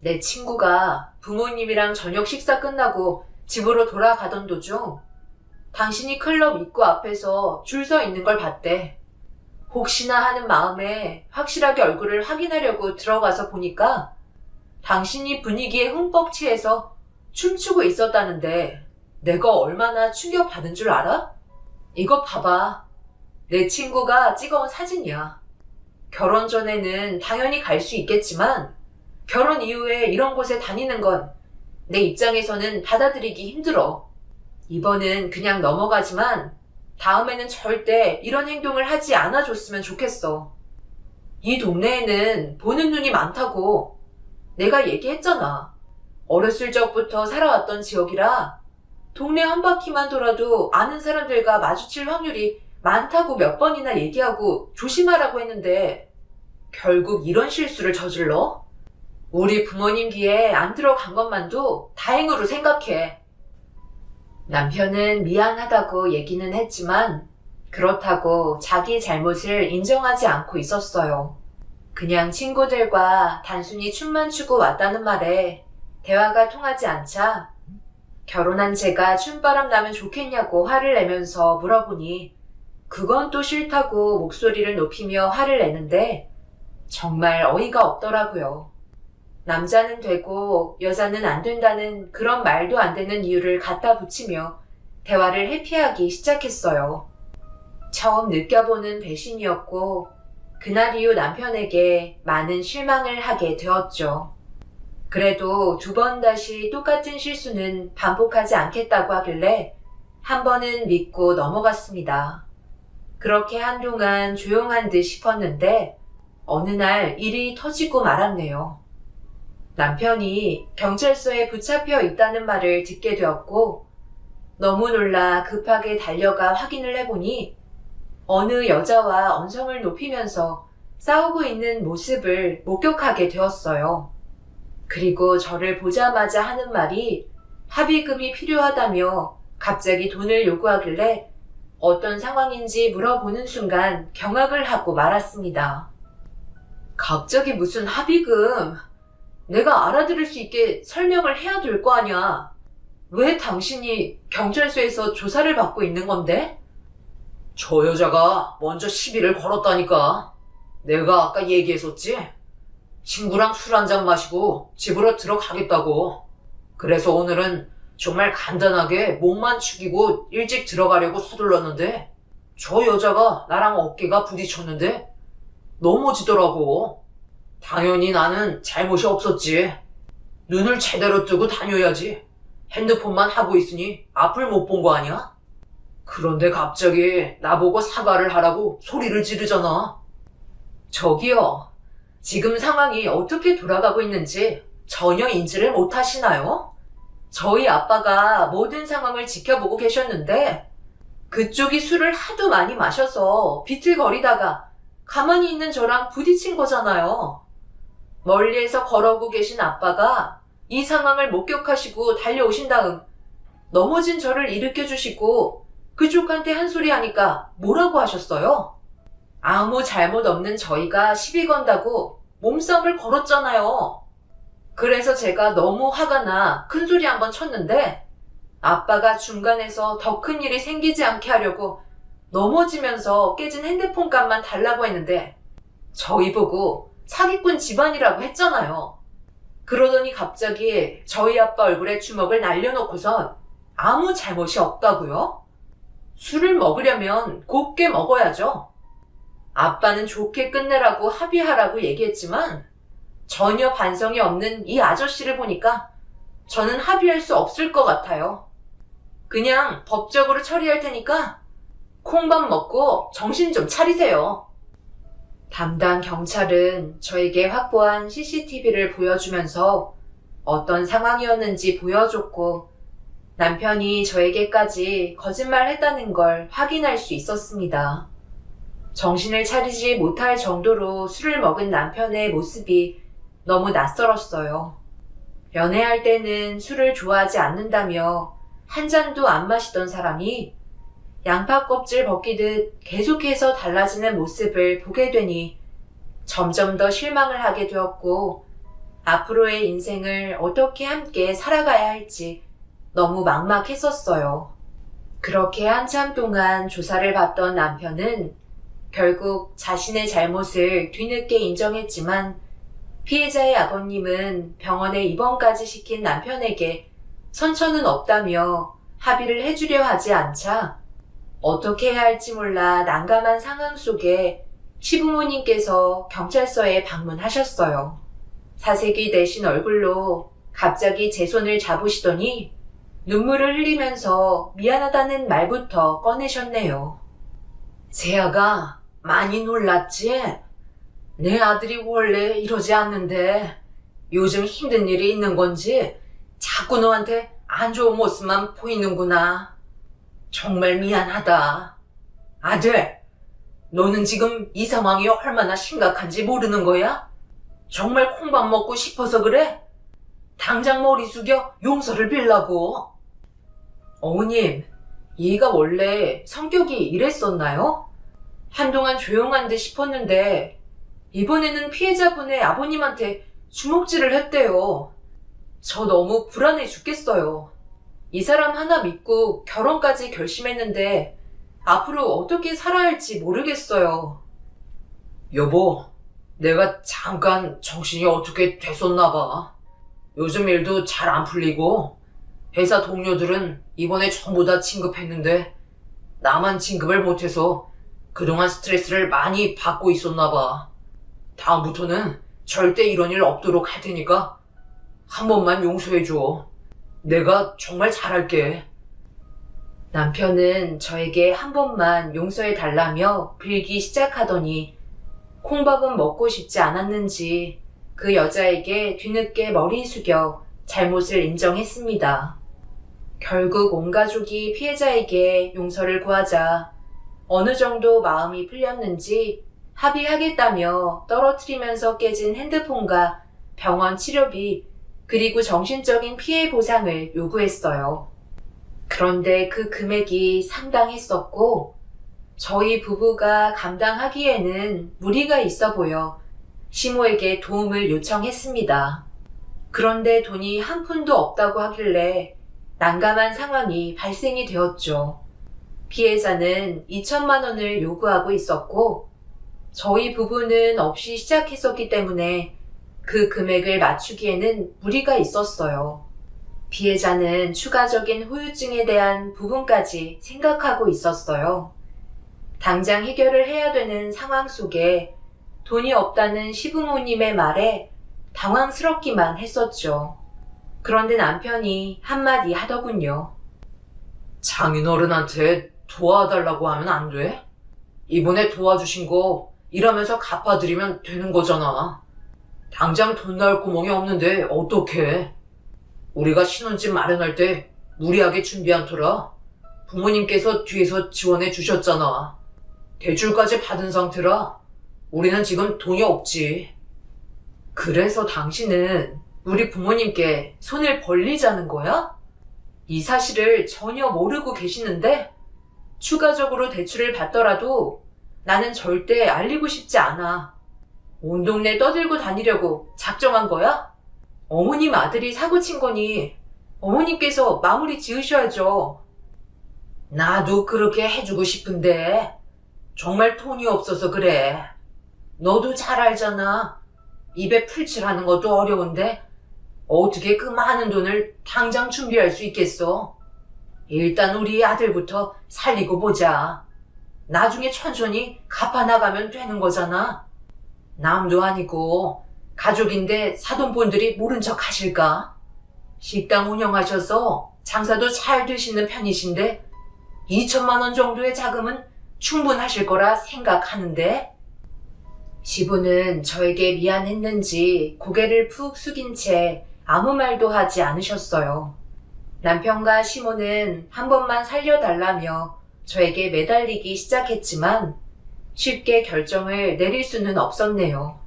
내 친구가 부모님이랑 저녁 식사 끝나고 집으로 돌아가던 도중 당신이 클럽 입구 앞에서 줄 서 있는 걸 봤대. 혹시나 하는 마음에 확실하게 얼굴을 확인하려고 들어가서 보니까 당신이 분위기에 흠뻑 취해서 춤추고 있었다는데 내가 얼마나 충격받은 줄 알아? 이거 봐봐. 내 친구가 찍어온 사진이야. 결혼 전에는 당연히 갈 수 있겠지만 결혼 이후에 이런 곳에 다니는 건 내 입장에서는 받아들이기 힘들어. 이번은 그냥 넘어가지만 다음에는 절대 이런 행동을 하지 않아줬으면 좋겠어. 이 동네에는 보는 눈이 많다고 내가 얘기했잖아. 어렸을 적부터 살아왔던 지역이라 동네 한 바퀴만 돌아도 아는 사람들과 마주칠 확률이 많다고 몇 번이나 얘기하고 조심하라고 했는데 결국 이런 실수를 저질러? 우리 부모님 귀에 안 들어간 것만도 다행으로 생각해. 남편은 미안하다고 얘기는 했지만 그렇다고 자기 잘못을 인정하지 않고 있었어요. 그냥 친구들과 단순히 춤만 추고 왔다는 말에 대화가 통하지 않자 결혼한 제가 춤바람 나면 좋겠냐고 화를 내면서 물어보니 그건 또 싫다고 목소리를 높이며 화를 내는데 정말 어이가 없더라고요. 남자는 되고 여자는 안 된다는 그런 말도 안 되는 이유를 갖다 붙이며 대화를 회피하기 시작했어요. 처음 느껴보는 배신이었고 그날 이후 남편에게 많은 실망을 하게 되었죠. 그래도 두 번 다시 똑같은 실수는 반복하지 않겠다고 하길래 한 번은 믿고 넘어갔습니다. 그렇게 한동안 조용한 듯 싶었는데 어느 날 일이 터지고 말았네요. 남편이 경찰서에 붙잡혀 있다는 말을 듣게 되었고 너무 놀라 급하게 달려가 확인을 해보니 어느 여자와 언성을 높이면서 싸우고 있는 모습을 목격하게 되었어요. 그리고 저를 보자마자 하는 말이 합의금이 필요하다며 갑자기 돈을 요구하길래 어떤 상황인지 물어보는 순간 경악을 하고 말았습니다. 갑자기 무슨 합의금? 내가 알아들을 수 있게 설명을 해야 될 거 아냐? 왜 당신이 경찰서에서 조사를 받고 있는 건데? 저 여자가 먼저 시비를 걸었다니까. 내가 아까 얘기했었지? 친구랑 술 한잔 마시고 집으로 들어가겠다고. 그래서 오늘은 정말 간단하게 몸만 축이고 일찍 들어가려고 서둘렀는데 저 여자가 나랑 어깨가 부딪혔는데 넘어지더라고. 당연히 나는 잘못이 없었지. 눈을 제대로 뜨고 다녀야지. 핸드폰만 하고 있으니 앞을 못 본 거 아니야? 그런데 갑자기 나보고 사과를 하라고 소리를 지르잖아. 저기요. 지금 상황이 어떻게 돌아가고 있는지 전혀 인지를 못 하시나요? 저희 아빠가 모든 상황을 지켜보고 계셨는데 그쪽이 술을 하도 많이 마셔서 비틀거리다가 가만히 있는 저랑 부딪힌 거잖아요. 멀리에서 걸어오고 계신 아빠가 이 상황을 목격하시고 달려오신 다음 넘어진 저를 일으켜주시고 그쪽한테 한 소리 하니까 뭐라고 하셨어요? 아무 잘못 없는 저희가 시비 건다고 몸싸움을 걸었잖아요. 그래서 제가 너무 화가 나 큰 소리 한번 쳤는데 아빠가 중간에서 더 큰 일이 생기지 않게 하려고 넘어지면서 깨진 핸드폰 값만 달라고 했는데 저희 보고 사기꾼 집안이라고 했잖아요. 그러더니 갑자기 저희 아빠 얼굴에 주먹을 날려놓고선 아무 잘못이 없다고요? 술을 먹으려면 곱게 먹어야죠. 아빠는 좋게 끝내라고 합의하라고 얘기했지만 전혀 반성이 없는 이 아저씨를 보니까 저는 합의할 수 없을 것 같아요. 그냥 법적으로 처리할 테니까 콩밥 먹고 정신 좀 차리세요. 담당 경찰은 저에게 확보한 CCTV를 보여주면서 어떤 상황이었는지 보여줬고 남편이 저에게까지 거짓말했다는 걸 확인할 수 있었습니다. 정신을 차리지 못할 정도로 술을 먹은 남편의 모습이 너무 낯설었어요. 연애할 때는 술을 좋아하지 않는다며 한 잔도 안 마시던 사람이 양파 껍질 벗기듯 계속해서 달라지는 모습을 보게 되니 점점 더 실망을 하게 되었고 앞으로의 인생을 어떻게 함께 살아가야 할지 너무 막막했었어요. 그렇게 한참 동안 조사를 받던 남편은 결국 자신의 잘못을 뒤늦게 인정했지만 피해자의 아버님은 병원에 입원까지 시킨 남편에게 선처는 없다며 합의를 해주려 하지 않자 어떻게 해야 할지 몰라 난감한 상황 속에 시부모님께서 경찰서에 방문하셨어요. 사색이 되신 얼굴로 갑자기 제 손을 잡으시더니 눈물을 흘리면서 미안하다는 말부터 꺼내셨네요. 세아가 많이 놀랐지? 내 아들이 원래 이러지 않는데 요즘 힘든 일이 있는 건지 자꾸 너한테 안 좋은 모습만 보이는구나. 정말 미안하다. 아들, 너는 지금 이 상황이 얼마나 심각한지 모르는 거야? 정말 콩밥 먹고 싶어서 그래? 당장 머리 숙여 용서를 빌라고. 어머님, 얘가 원래 성격이 이랬었나요? 한동안 조용한 듯 싶었는데 이번에는 피해자분의 아버님한테 주먹질을 했대요. 저 너무 불안해 죽겠어요. 이 사람 하나 믿고 결혼까지 결심했는데 앞으로 어떻게 살아야 할지 모르겠어요. 여보, 내가 잠깐 정신이 어떻게 됐었나 봐. 요즘 일도 잘 안 풀리고 회사 동료들은 이번에 전부 다 진급했는데 나만 진급을 못해서 그동안 스트레스를 많이 받고 있었나 봐. 다음부터는 절대 이런 일 없도록 할 테니까 한 번만 용서해줘. 내가 정말 잘할게. 남편은 저에게 한 번만 용서해달라며 빌기 시작하더니 콩밥은 먹고 싶지 않았는지 그 여자에게 뒤늦게 머리 숙여 잘못을 인정했습니다. 결국 온 가족이 피해자에게 용서를 구하자 어느 정도 마음이 풀렸는지 합의하겠다며 떨어뜨리면서 깨진 핸드폰과 병원 치료비 그리고 정신적인 피해 보상을 요구했어요. 그런데 그 금액이 상당했었고 저희 부부가 감당하기에는 무리가 있어 보여 시모에게 도움을 요청했습니다. 그런데 돈이 한 푼도 없다고 하길래 난감한 상황이 발생이 되었죠. 피해자는 2천만 원을 요구하고 있었고 저희 부부는 없이 시작했었기 때문에 그 금액을 맞추기에는 무리가 있었어요. 피해자는 추가적인 후유증에 대한 부분까지 생각하고 있었어요. 당장 해결을 해야 되는 상황 속에 돈이 없다는 시부모님의 말에 당황스럽기만 했었죠. 그런데 남편이 한마디 하더군요. 장인어른한테 도와달라고 하면 안 돼? 이번에 도와주신 거 일하면서 갚아드리면 되는 거잖아. 당장 돈 나올 구멍이 없는데 어떡해. 우리가 신혼집 마련할 때 무리하게 준비한 터라 부모님께서 뒤에서 지원해 주셨잖아. 대출까지 받은 상태라 우리는 지금 돈이 없지. 그래서 당신은 우리 부모님께 손을 벌리자는 거야? 이 사실을 전혀 모르고 계시는데 추가적으로 대출을 받더라도 나는 절대 알리고 싶지 않아. 온 동네 떠들고 다니려고 작정한 거야? 어머님 아들이 사고 친 거니 어머님께서 마무리 지으셔야죠. 나도 그렇게 해주고 싶은데 정말 돈이 없어서 그래. 너도 잘 알잖아. 입에 풀칠하는 것도 어려운데 어떻게 그 많은 돈을 당장 준비할 수 있겠어? 일단 우리 아들부터 살리고 보자. 나중에 천천히 갚아나가면 되는 거잖아. 남도 아니고 가족인데 사돈분들이 모른 척 하실까? 식당 운영하셔서 장사도 잘 되시는 편이신데 2천만 원 정도의 자금은 충분하실 거라 생각하는데. 시부는 저에게 미안했는지 고개를 푹 숙인 채 아무 말도 하지 않으셨어요. 남편과 시모는 한 번만 살려달라며 저에게 매달리기 시작했지만 쉽게 결정을 내릴 수는 없었네요.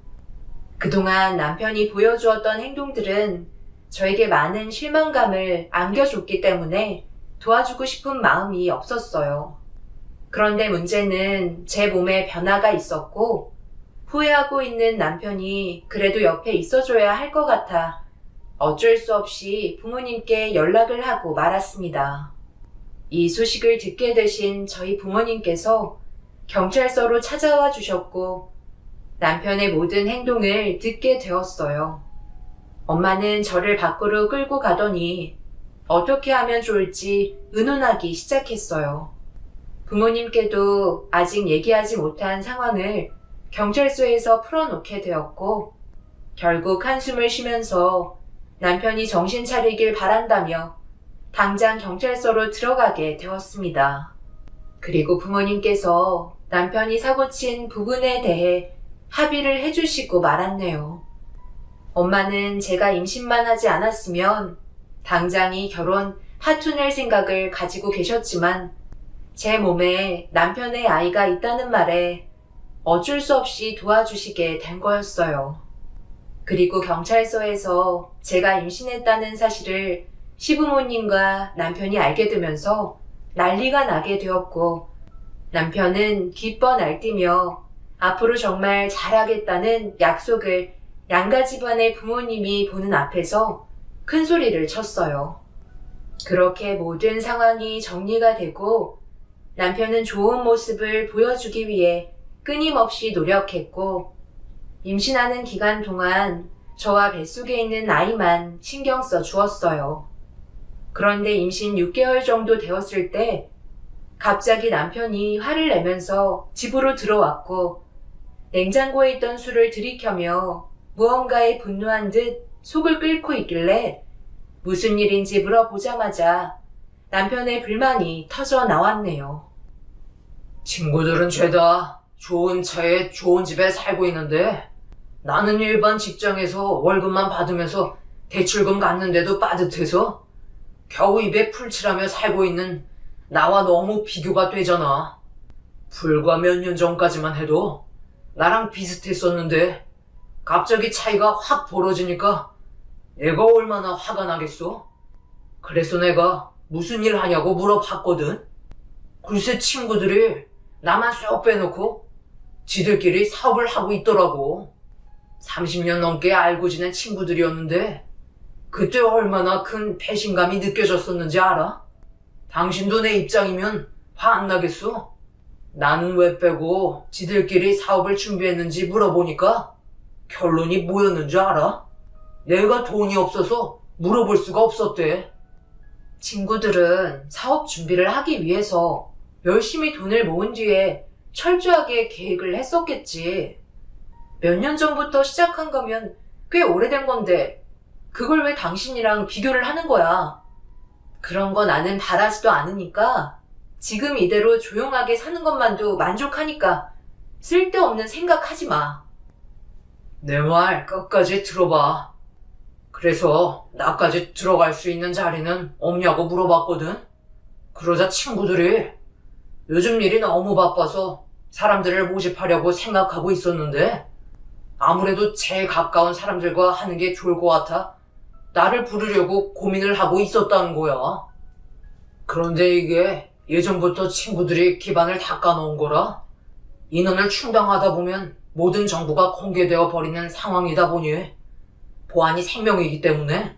그동안 남편이 보여주었던 행동들은 저에게 많은 실망감을 안겨줬기 때문에 도와주고 싶은 마음이 없었어요. 그런데 문제는 제 몸에 변화가 있었고 후회하고 있는 남편이 그래도 옆에 있어줘야 할 것 같아 어쩔 수 없이 부모님께 연락을 하고 말았습니다. 이 소식을 듣게 되신 저희 부모님께서 경찰서로 찾아와 주셨고 남편의 모든 행동을 듣게 되었어요. 엄마는 저를 밖으로 끌고 가더니 어떻게 하면 좋을지 의논하기 시작했어요. 부모님께도 아직 얘기하지 못한 상황을 경찰서에서 풀어놓게 되었고 결국 한숨을 쉬면서 남편이 정신 차리길 바란다며 당장 경찰서로 들어가게 되었습니다. 그리고 부모님께서 남편이 사고친 부분에 대해 합의를 해주시고 말았네요. 엄마는 제가 임신만 하지 않았으면 당장이 결혼, 하투낼 생각을 가지고 계셨지만 제 몸에 남편의 아이가 있다는 말에 어쩔 수 없이 도와주시게 된 거였어요. 그리고 경찰서에서 제가 임신했다는 사실을 시부모님과 남편이 알게 되면서 난리가 나게 되었고, 남편은 기뻐 날뛰며 앞으로 정말 잘하겠다는 약속을 양가 집안의 부모님이 보는 앞에서 큰 소리를 쳤어요. 그렇게 모든 상황이 정리가 되고 남편은 좋은 모습을 보여주기 위해 끊임없이 노력했고, 임신하는 기간 동안 저와 뱃속에 있는 아이만 신경 써 주었어요. 그런데 임신 6개월 정도 되었을 때 갑자기 남편이 화를 내면서 집으로 들어왔고 냉장고에 있던 술을 들이켜며 무언가에 분노한 듯 속을 끓고 있길래 무슨 일인지 물어보자마자 남편의 불만이 터져 나왔네요. 친구들은 죄다 좋은 차에 좋은 집에 살고 있는데 나는 일반 직장에서 월급만 받으면서 대출금 갚는데도 빠듯해서 겨우 입에 풀칠하며 살고 있는 나와 너무 비교가 되잖아. 불과 몇 년 전까지만 해도 나랑 비슷했었는데 갑자기 차이가 확 벌어지니까 내가 얼마나 화가 나겠어? 그래서 내가 무슨 일 하냐고 물어봤거든. 글쎄 친구들이 나만 쏙 빼놓고 지들끼리 사업을 하고 있더라고. 30년 넘게 알고 지낸 친구들이었는데 그때 얼마나 큰 배신감이 느껴졌었는지 알아? 당신도 내 입장이면 화 안 나겠어? 나는 왜 빼고 지들끼리 사업을 준비했는지 물어보니까 결론이 뭐였는 줄 알아? 내가 돈이 없어서 물어볼 수가 없었대. 친구들은 사업 준비를 하기 위해서 열심히 돈을 모은 뒤에 철저하게 계획을 했었겠지. 몇 년 전부터 시작한 거면 꽤 오래된 건데 그걸 왜 당신이랑 비교를 하는 거야? 그런 거 나는 바라지도 않으니까 지금 이대로 조용하게 사는 것만도 만족하니까 쓸데없는 생각하지 마. 내 말 끝까지 들어봐. 그래서 나까지 들어갈 수 있는 자리는 없냐고 물어봤거든. 그러자 친구들이 요즘 일이 너무 바빠서 사람들을 모집하려고 생각하고 있었는데 아무래도 제일 가까운 사람들과 하는 게 좋을 것 같아 나를 부르려고 고민을 하고 있었다는 거야. 그런데 이게 예전부터 친구들이 기반을 닦아놓은 거라 인원을 충당하다 보면 모든 정보가 공개되어 버리는 상황이다 보니 보안이 생명이기 때문에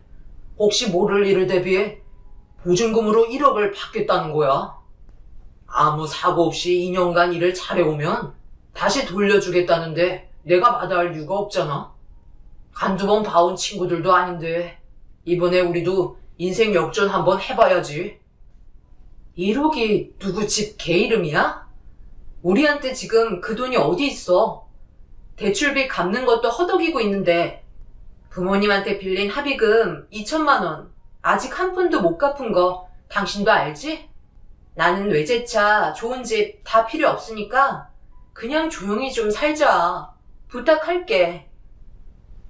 혹시 모를 일을 대비해 보증금으로 1억을 받겠다는 거야. 아무 사고 없이 2년간 일을 잘해오면 다시 돌려주겠다는데 내가 마다할 이유가 없잖아. 한두 번 봐온 친구들도 아닌데 이번에 우리도 인생 역전 한번 해봐야지. 1억이 누구 집 개 이름이야? 우리한테 지금 그 돈이 어디 있어? 대출비 갚는 것도 허덕이고 있는데 부모님한테 빌린 합의금 2천만 원 아직 한 푼도 못 갚은 거 당신도 알지? 나는 외제차, 좋은 집 다 필요 없으니까 그냥 조용히 좀 살자. 부탁할게.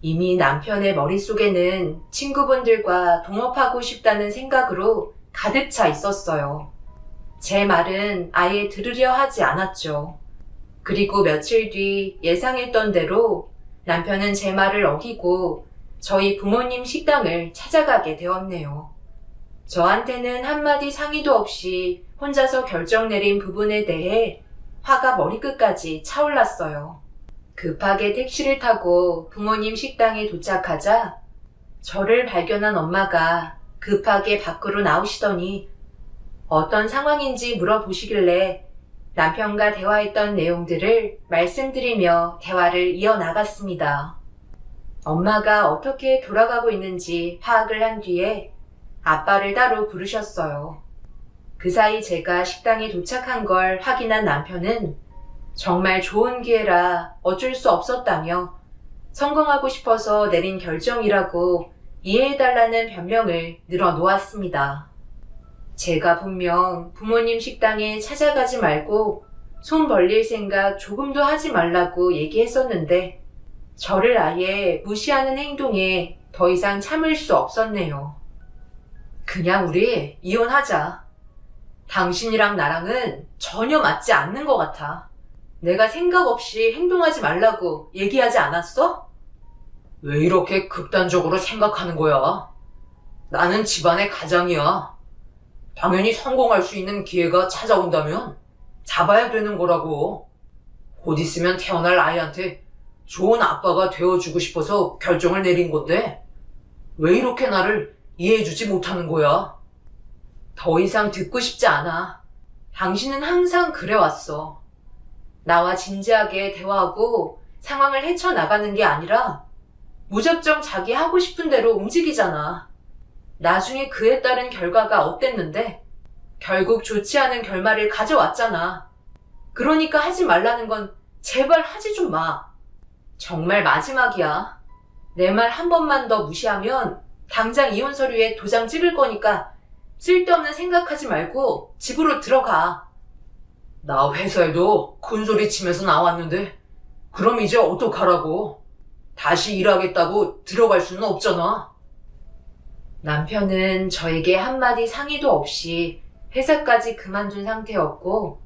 이미 남편의 머릿속에는 친구분들과 동업하고 싶다는 생각으로 가득 차 있었어요. 제 말은 아예 들으려 하지 않았죠. 그리고 며칠 뒤 예상했던 대로 남편은 제 말을 어기고 저희 부모님 식당을 찾아가게 되었네요. 저한테는 한마디 상의도 없이 혼자서 결정 내린 부분에 대해 화가 머리끝까지 차올랐어요. 급하게 택시를 타고 부모님 식당에 도착하자 저를 발견한 엄마가 급하게 밖으로 나오시더니 어떤 상황인지 물어보시길래 남편과 대화했던 내용들을 말씀드리며 대화를 이어나갔습니다. 엄마가 어떻게 돌아가고 있는지 파악을 한 뒤에 아빠를 따로 부르셨어요. 그 사이 제가 식당에 도착한 걸 확인한 남편은 정말 좋은 기회라 어쩔 수 없었다며 성공하고 싶어서 내린 결정이라고 이해해달라는 변명을 늘어놓았습니다. 제가 분명 부모님 식당에 찾아가지 말고 손 벌릴 생각 조금도 하지 말라고 얘기했었는데 저를 아예 무시하는 행동에 더 이상 참을 수 없었네요. 그냥 우리 이혼하자. 당신이랑 나랑은 전혀 맞지 않는 것 같아. 내가 생각 없이 행동하지 말라고 얘기하지 않았어? 왜 이렇게 극단적으로 생각하는 거야? 나는 집안의 가장이야. 당연히 성공할 수 있는 기회가 찾아온다면 잡아야 되는 거라고. 곧 있으면 태어날 아이한테 좋은 아빠가 되어주고 싶어서 결정을 내린 건데 왜 이렇게 나를 이해해주지 못하는 거야? 더 이상 듣고 싶지 않아. 당신은 항상 그래왔어. 나와 진지하게 대화하고 상황을 헤쳐나가는 게 아니라 무작정 자기 하고 싶은 대로 움직이잖아. 나중에 그에 따른 결과가 어땠는데? 결국 좋지 않은 결말을 가져왔잖아. 그러니까 하지 말라는 건 제발 하지 좀 마. 정말 마지막이야. 내 말 한 번만 더 무시하면 당장 이혼 서류에 도장 찍을 거니까 쓸데없는 생각하지 말고 집으로 들어가. 나 회사에도 큰소리 치면서 나왔는데 그럼 이제 어떡하라고? 다시 일하겠다고 들어갈 수는 없잖아. 남편은 저에게 한마디 상의도 없이 회사까지 그만둔 상태였고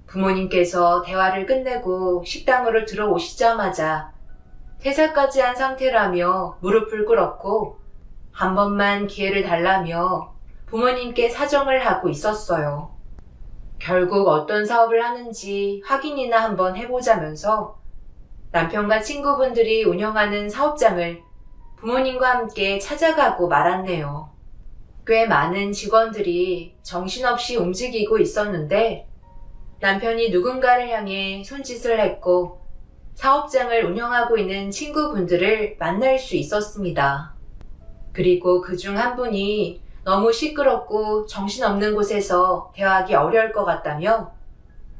부모님께서 대화를 끝내고 식당으로 들어오시자마자 퇴사까지 한 상태라며 무릎을 꿇었고 한 번만 기회를 달라며 부모님께 사정을 하고 있었어요. 결국 어떤 사업을 하는지 확인이나 한번 해보자면서 남편과 친구분들이 운영하는 사업장을 부모님과 함께 찾아가고 말았네요. 꽤 많은 직원들이 정신없이 움직이고 있었는데 남편이 누군가를 향해 손짓을 했고 사업장을 운영하고 있는 친구분들을 만날 수 있었습니다. 그리고 그중 한 분이 너무 시끄럽고 정신없는 곳에서 대화하기 어려울 것 같다며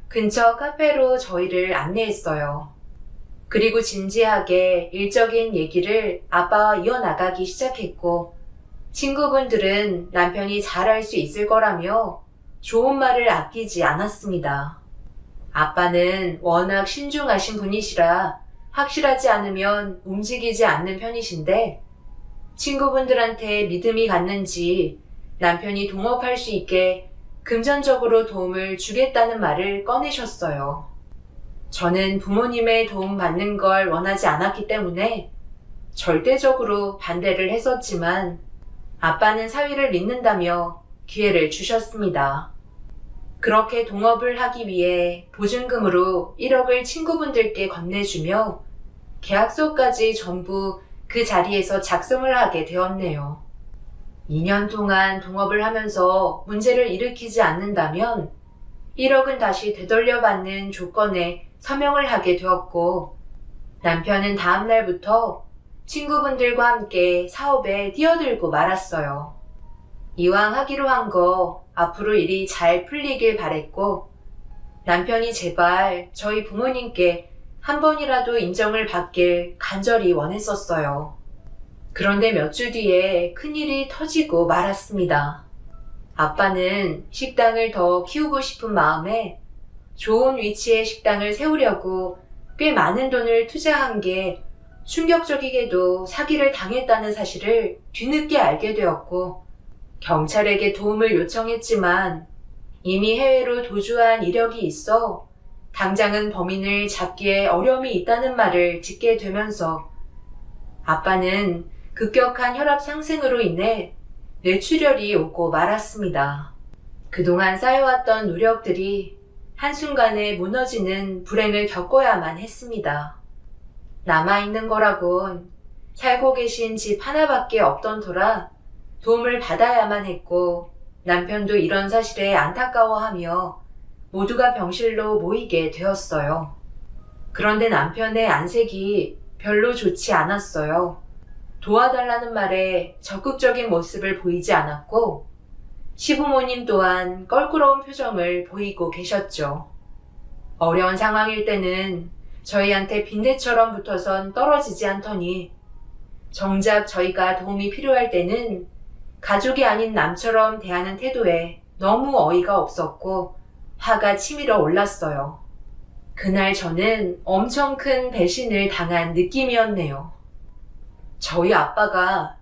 근처 카페로 저희를 안내했어요. 그리고 진지하게 일적인 얘기를 아빠와 이어나가기 시작했고 친구분들은 남편이 잘할 수 있을 거라며 좋은 말을 아끼지 않았습니다. 아빠는 워낙 신중하신 분이시라 확실하지 않으면 움직이지 않는 편이신데 친구분들한테 믿음이 갔는지 남편이 동업할 수 있게 금전적으로 도움을 주겠다는 말을 꺼내셨어요. 저는 부모님의 도움 받는 걸 원하지 않았기 때문에 절대적으로 반대를 했었지만 아빠는 사위를 믿는다며 기회를 주셨습니다. 그렇게 동업을 하기 위해 보증금으로 1억을 친구분들께 건네주며 계약서까지 전부 그 자리에서 작성을 하게 되었네요. 2년 동안 동업을 하면서 문제를 일으키지 않는다면 1억은 다시 되돌려받는 조건에 서명을 하게 되었고 남편은 다음 날부터 친구분들과 함께 사업에 뛰어들고 말았어요. 이왕 하기로 한 거 앞으로 일이 잘 풀리길 바랬고 남편이 제발 저희 부모님께 한 번이라도 인정을 받길 간절히 원했었어요. 그런데 몇 주 뒤에 큰일이 터지고 말았습니다. 아빠는 식당을 더 키우고 싶은 마음에 좋은 위치에 식당을 세우려고 꽤 많은 돈을 투자한 게 충격적이게도 사기를 당했다는 사실을 뒤늦게 알게 되었고 경찰에게 도움을 요청했지만 이미 해외로 도주한 이력이 있어 당장은 범인을 잡기에 어려움이 있다는 말을 듣게 되면서 아빠는 급격한 혈압 상승으로 인해 뇌출혈이 오고 말았습니다. 그동안 쌓여왔던 노력들이 한순간에 무너지는 불행을 겪어야만 했습니다. 남아있는 거라곤 살고 계신 집 하나밖에 없던 터라 도움을 받아야만 했고 남편도 이런 사실에 안타까워하며 모두가 병실로 모이게 되었어요. 그런데 남편의 안색이 별로 좋지 않았어요. 도와달라는 말에 적극적인 모습을 보이지 않았고 시부모님 또한 껄끄러운 표정을 보이고 계셨죠. 어려운 상황일 때는 저희한테 빈대처럼 붙어선 떨어지지 않더니 정작 저희가 도움이 필요할 때는 가족이 아닌 남처럼 대하는 태도에 너무 어이가 없었고 화가 치밀어 올랐어요. 그날 저는 엄청 큰 배신을 당한 느낌이었네요. 저희 아빠가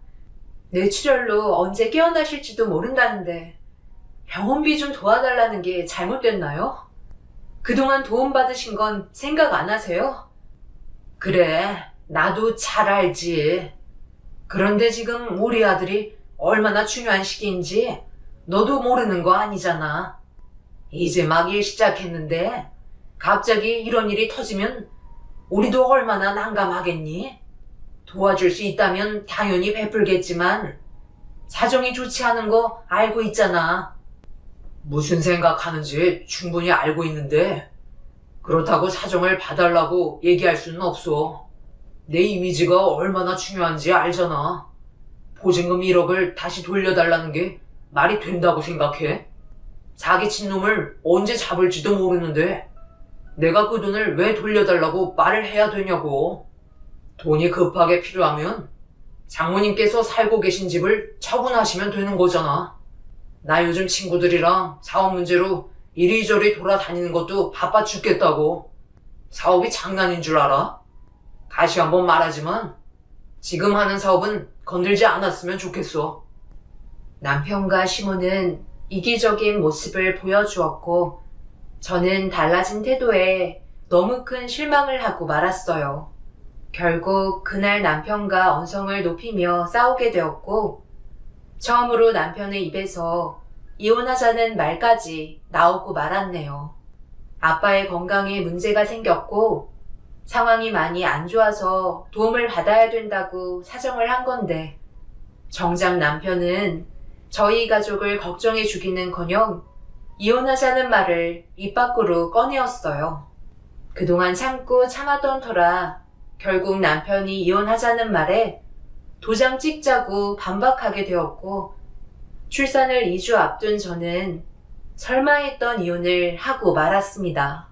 뇌출혈로 언제 깨어나실지도 모른다는데 병원비 좀 도와달라는 게 잘못됐나요? 그동안 도움받으신 건 생각 안 하세요? 그래, 나도 잘 알지. 그런데 지금 우리 아들이 얼마나 중요한 시기인지 너도 모르는 거 아니잖아. 이제 막 일 시작했는데 갑자기 이런 일이 터지면 우리도 얼마나 난감하겠니? 도와줄 수 있다면 당연히 베풀겠지만 사정이 좋지 않은 거 알고 있잖아. 무슨 생각하는지 충분히 알고 있는데 그렇다고 사정을 봐달라고 얘기할 수는 없어. 내 이미지가 얼마나 중요한지 알잖아. 보증금 1억을 다시 돌려달라는 게 말이 된다고 생각해? 사기친 놈을 언제 잡을지도 모르는데 내가 그 돈을 왜 돌려달라고 말을 해야 되냐고. 돈이 급하게 필요하면 장모님께서 살고 계신 집을 처분하시면 되는 거잖아. 나 요즘 친구들이랑 사업 문제로 이리저리 돌아다니는 것도 바빠 죽겠다고. 사업이 장난인 줄 알아? 다시 한번 말하지만 지금 하는 사업은 건들지 않았으면 좋겠어. 남편과 시모는 이기적인 모습을 보여주었고 저는 달라진 태도에 너무 큰 실망을 하고 말았어요. 결국 그날 남편과 언성을 높이며 싸우게 되었고 처음으로 남편의 입에서 이혼하자는 말까지 나오고 말았네요. 아빠의 건강에 문제가 생겼고 상황이 많이 안 좋아서 도움을 받아야 된다고 사정을 한 건데 정작 남편은 저희 가족을 걱정해 주기는커녕 이혼하자는 말을 입 밖으로 꺼내었어요. 그동안 참고 참았던 터라 결국 남편이 이혼하자는 말에 도장 찍자고 반박하게 되었고 출산을 2주 앞둔 저는 설마 했던 이혼을 하고 말았습니다.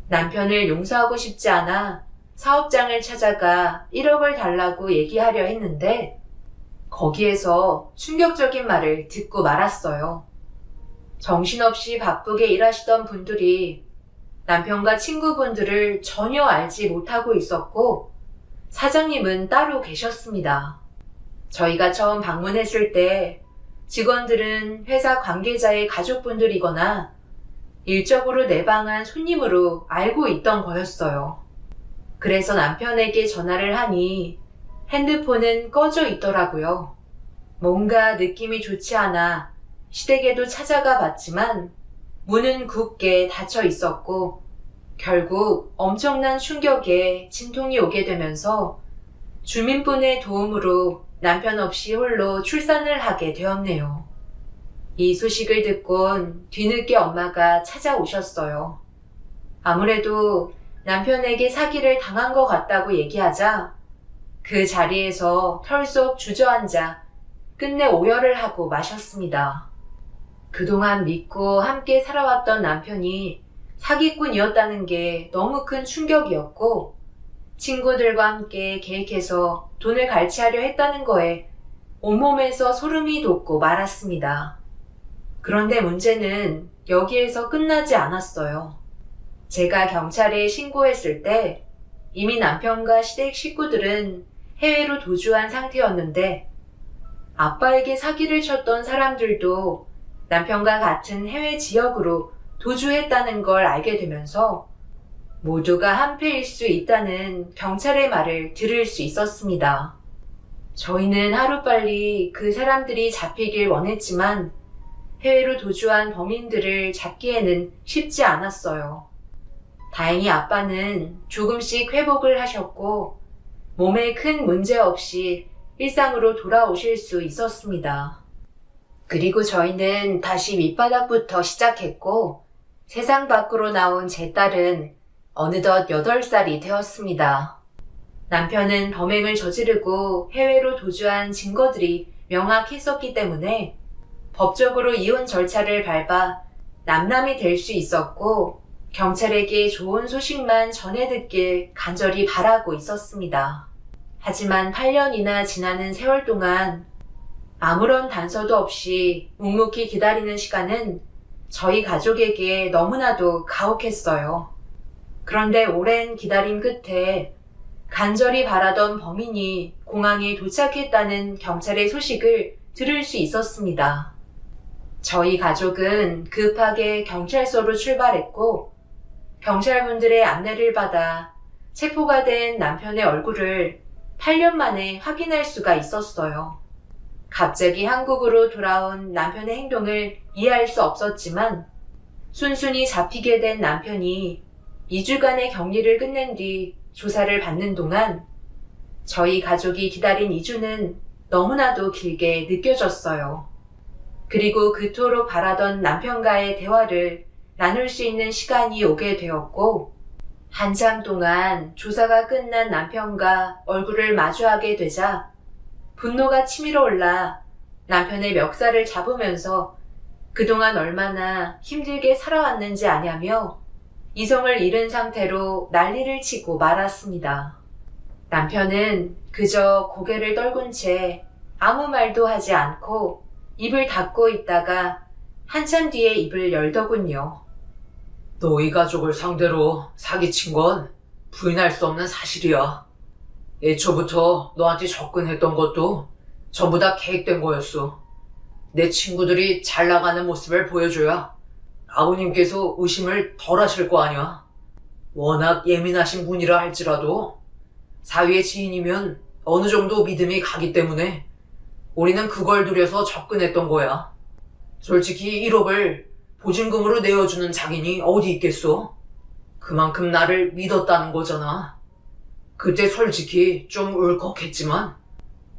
남편을 용서하고 싶지 않아 사업장을 찾아가 1억을 달라고 얘기하려 했는데 거기에서 충격적인 말을 듣고 말았어요. 정신없이 바쁘게 일하시던 분들이 남편과 친구분들을 전혀 알지 못하고 있었고 사장님은 따로 계셨습니다. 저희가 처음 방문했을 때 직원들은 회사 관계자의 가족분들이거나 일적으로 내방한 손님으로 알고 있던 거였어요. 그래서 남편에게 전화를 하니 핸드폰은 꺼져 있더라고요. 뭔가 느낌이 좋지 않아 시댁에도 찾아가 봤지만 문은 굳게 닫혀 있었고 결국 엄청난 충격에 진통이 오게 되면서 주민분의 도움으로 남편 없이 홀로 출산을 하게 되었네요. 이 소식을 듣곤 뒤늦게 엄마가 찾아오셨어요. 아무래도 남편에게 사기를 당한 것 같다고 얘기하자 그 자리에서 털썩 주저앉아 끝내 오열을 하고 마셨습니다. 그동안 믿고 함께 살아왔던 남편이 사기꾼이었다는 게 너무 큰 충격이었고 친구들과 함께 계획해서 돈을 갈취하려 했다는 거에 온몸에서 소름이 돋고 말았습니다. 그런데 문제는 여기에서 끝나지 않았어요. 제가 경찰에 신고했을 때 이미 남편과 시댁 식구들은 해외로 도주한 상태였는데 아빠에게 사기를 쳤던 사람들도 남편과 같은 해외 지역으로 도주했다는 걸 알게 되면서 모두가 한패일 수 있다는 경찰의 말을 들을 수 있었습니다. 저희는 하루빨리 그 사람들이 잡히길 원했지만 해외로 도주한 범인들을 잡기에는 쉽지 않았어요. 다행히 아빠는 조금씩 회복을 하셨고 몸에 큰 문제 없이 일상으로 돌아오실 수 있었습니다. 그리고 저희는 다시 밑바닥부터 시작했고 세상 밖으로 나온 제 딸은 어느덧 8살이 되었습니다. 남편은 범행을 저지르고 해외로 도주한 증거들이 명확했었기 때문에 법적으로 이혼 절차를 밟아 남남이 될 수 있었고 경찰에게 좋은 소식만 전해 듣길 간절히 바라고 있었습니다. 하지만 8년이나 지나는 세월 동안 아무런 단서도 없이 묵묵히 기다리는 시간은 저희 가족에게 너무나도 가혹했어요. 그런데 오랜 기다림 끝에 간절히 바라던 범인이 공항에 도착했다는 경찰의 소식을 들을 수 있었습니다. 저희 가족은 급하게 경찰서로 출발했고 경찰분들의 안내를 받아 체포가 된 남편의 얼굴을 8년 만에 확인할 수가 있었어요. 갑자기 한국으로 돌아온 남편의 행동을 이해할 수 없었지만 순순히 잡히게 된 남편이 2주간의 격리를 끝낸 뒤 조사를 받는 동안 저희 가족이 기다린 2주는 너무나도 길게 느껴졌어요. 그리고 그토록 바라던 남편과의 대화를 나눌 수 있는 시간이 오게 되었고 한참 동안 조사가 끝난 남편과 얼굴을 마주하게 되자 분노가 치밀어 올라 남편의 멱살을 잡으면서 그동안 얼마나 힘들게 살아왔는지 아냐며 이성을 잃은 상태로 난리를 치고 말았습니다. 남편은 그저 고개를 떨군 채 아무 말도 하지 않고 입을 닫고 있다가 한참 뒤에 입을 열더군요. 너희 가족을 상대로 사기친 건 부인할 수 없는 사실이야. 애초부터 너한테 접근했던 것도 전부 다 계획된 거였어. 내 친구들이 잘 나가는 모습을 보여줘야 아버님께서 의심을 덜 하실 거 아니야. 워낙 예민하신 분이라 할지라도 사위의 지인이면 어느 정도 믿음이 가기 때문에 우리는 그걸 두려서 접근했던 거야. 솔직히 1억을 보증금으로 내어주는 자gin이 어디 있겠어? 그만큼 나를 믿었다는 거잖아. 그때 솔직히 좀 울컥했지만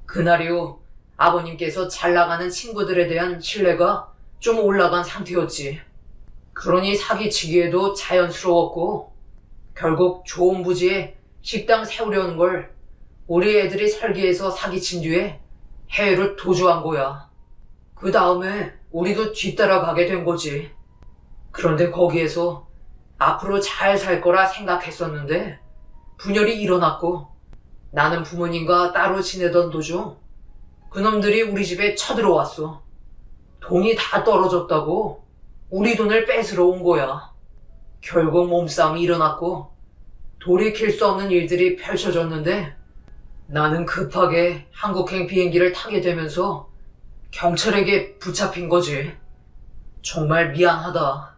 그날 이후 아버님께서 잘 나가는 친구들에 대한 신뢰가 좀 올라간 상태였지. 그러니 사기치기에도 자연스러웠고 결국 좋은 부지에 식당 세우려는 걸 우리 애들이 설계해서 사기친 뒤에 해외로 도주한 거야. 그 다음에 우리도 뒤따라가게 된 거지. 그런데 거기에서 앞으로 잘 살 거라 생각했었는데 분열이 일어났고 나는 부모님과 따로 지내던 도중 그놈들이 우리 집에 쳐들어왔어. 돈이 다 떨어졌다고 우리 돈을 뺏으러 온 거야. 결국 몸싸움이 일어났고 돌이킬 수 없는 일들이 펼쳐졌는데 나는 급하게 한국행 비행기를 타게 되면서 경찰에게 붙잡힌 거지. 정말 미안하다.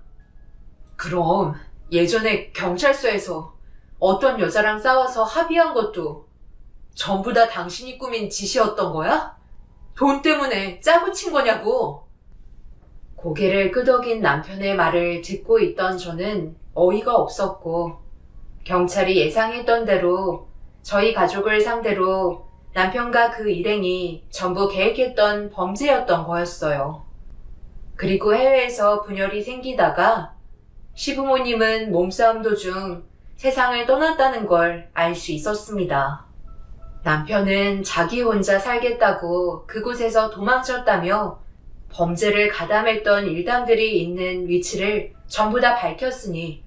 그럼 예전에 경찰서에서 어떤 여자랑 싸워서 합의한 것도 전부 다 당신이 꾸민 짓이었던 거야? 돈 때문에 짜고 친 거냐고. 고개를 끄덕인 남편의 말을 듣고 있던 저는 어이가 없었고 경찰이 예상했던 대로 저희 가족을 상대로 남편과 그 일행이 전부 계획했던 범죄였던 거였어요. 그리고 해외에서 분열이 생기다가 시부모님은 몸싸움 도중 세상을 떠났다는 걸 알 수 있었습니다. 남편은 자기 혼자 살겠다고 그곳에서 도망쳤다며 범죄를 가담했던 일당들이 있는 위치를 전부 다 밝혔으니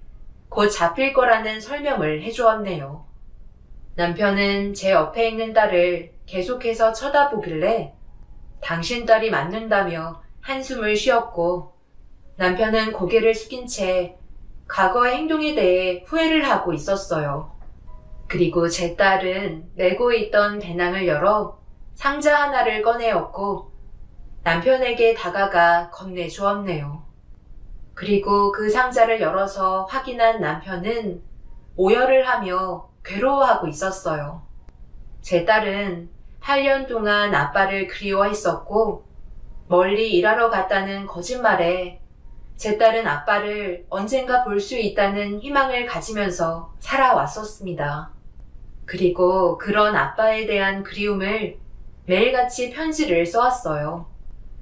곧 잡힐 거라는 설명을 해주었네요. 남편은 제 옆에 있는 딸을 계속해서 쳐다보길래 당신 딸이 맞는다며 한숨을 쉬었고 남편은 고개를 숙인 채 과거의 행동에 대해 후회를 하고 있었어요. 그리고 제 딸은 메고 있던 배낭을 열어 상자 하나를 꺼내었고 남편에게 다가가 건네주었네요. 그리고 그 상자를 열어서 확인한 남편은 오열을 하며 괴로워하고 있었어요. 제 딸은 8년 동안 아빠를 그리워했었고 멀리 일하러 갔다는 거짓말에 제 딸은 아빠를 언젠가 볼 수 있다는 희망을 가지면서 살아왔었습니다. 그리고 그런 아빠에 대한 그리움을 매일같이 편지를 써왔어요.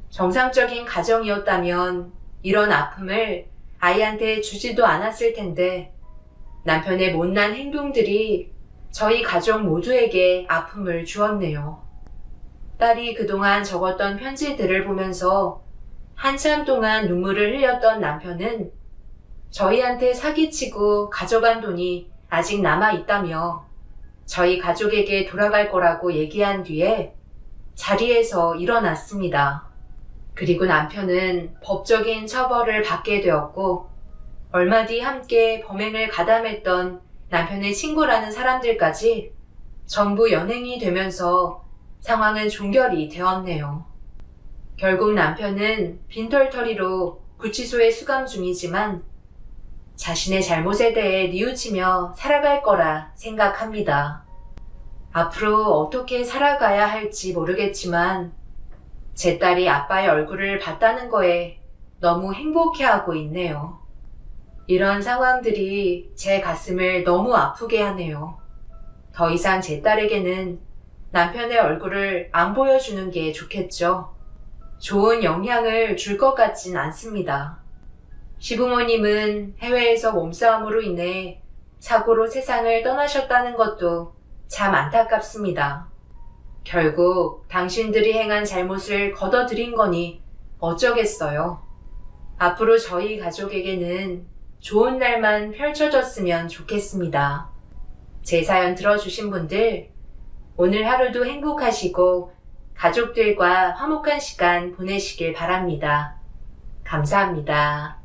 정상적인 가정이었다면 이런 아픔을 아이한테 주지도 않았을 텐데 남편의 못난 행동들이 저희 가족 모두에게 아픔을 주었네요. 딸이 그동안 적었던 편지들을 보면서 한참 동안 눈물을 흘렸던 남편은 저희한테 사기치고 가져간 돈이 아직 남아있다며 저희 가족에게 돌아갈 거라고 얘기한 뒤에 자리에서 일어났습니다. 그리고 남편은 법적인 처벌을 받게 되었고 얼마 뒤 함께 범행을 가담했던 남편의 친구라는 사람들까지 전부 연행이 되면서 상황은 종결이 되었네요. 결국 남편은 빈털터리로 구치소에 수감 중이지만 자신의 잘못에 대해 뉘우치며 살아갈 거라 생각합니다. 앞으로 어떻게 살아가야 할지 모르겠지만 제 딸이 아빠의 얼굴을 봤다는 거에 너무 행복해하고 있네요. 이런 상황들이 제 가슴을 너무 아프게 하네요. 더 이상 제 딸에게는 남편의 얼굴을 안 보여주는 게 좋겠죠. 좋은 영향을 줄 것 같진 않습니다. 시부모님은 해외에서 몸싸움으로 인해 사고로 세상을 떠나셨다는 것도 참 안타깝습니다. 결국 당신들이 행한 잘못을 걷어들인 거니 어쩌겠어요. 앞으로 저희 가족에게는 좋은 날만 펼쳐졌으면 좋겠습니다. 제 사연 들어주신 분들, 오늘 하루도 행복하시고 가족들과 화목한 시간 보내시길 바랍니다. 감사합니다.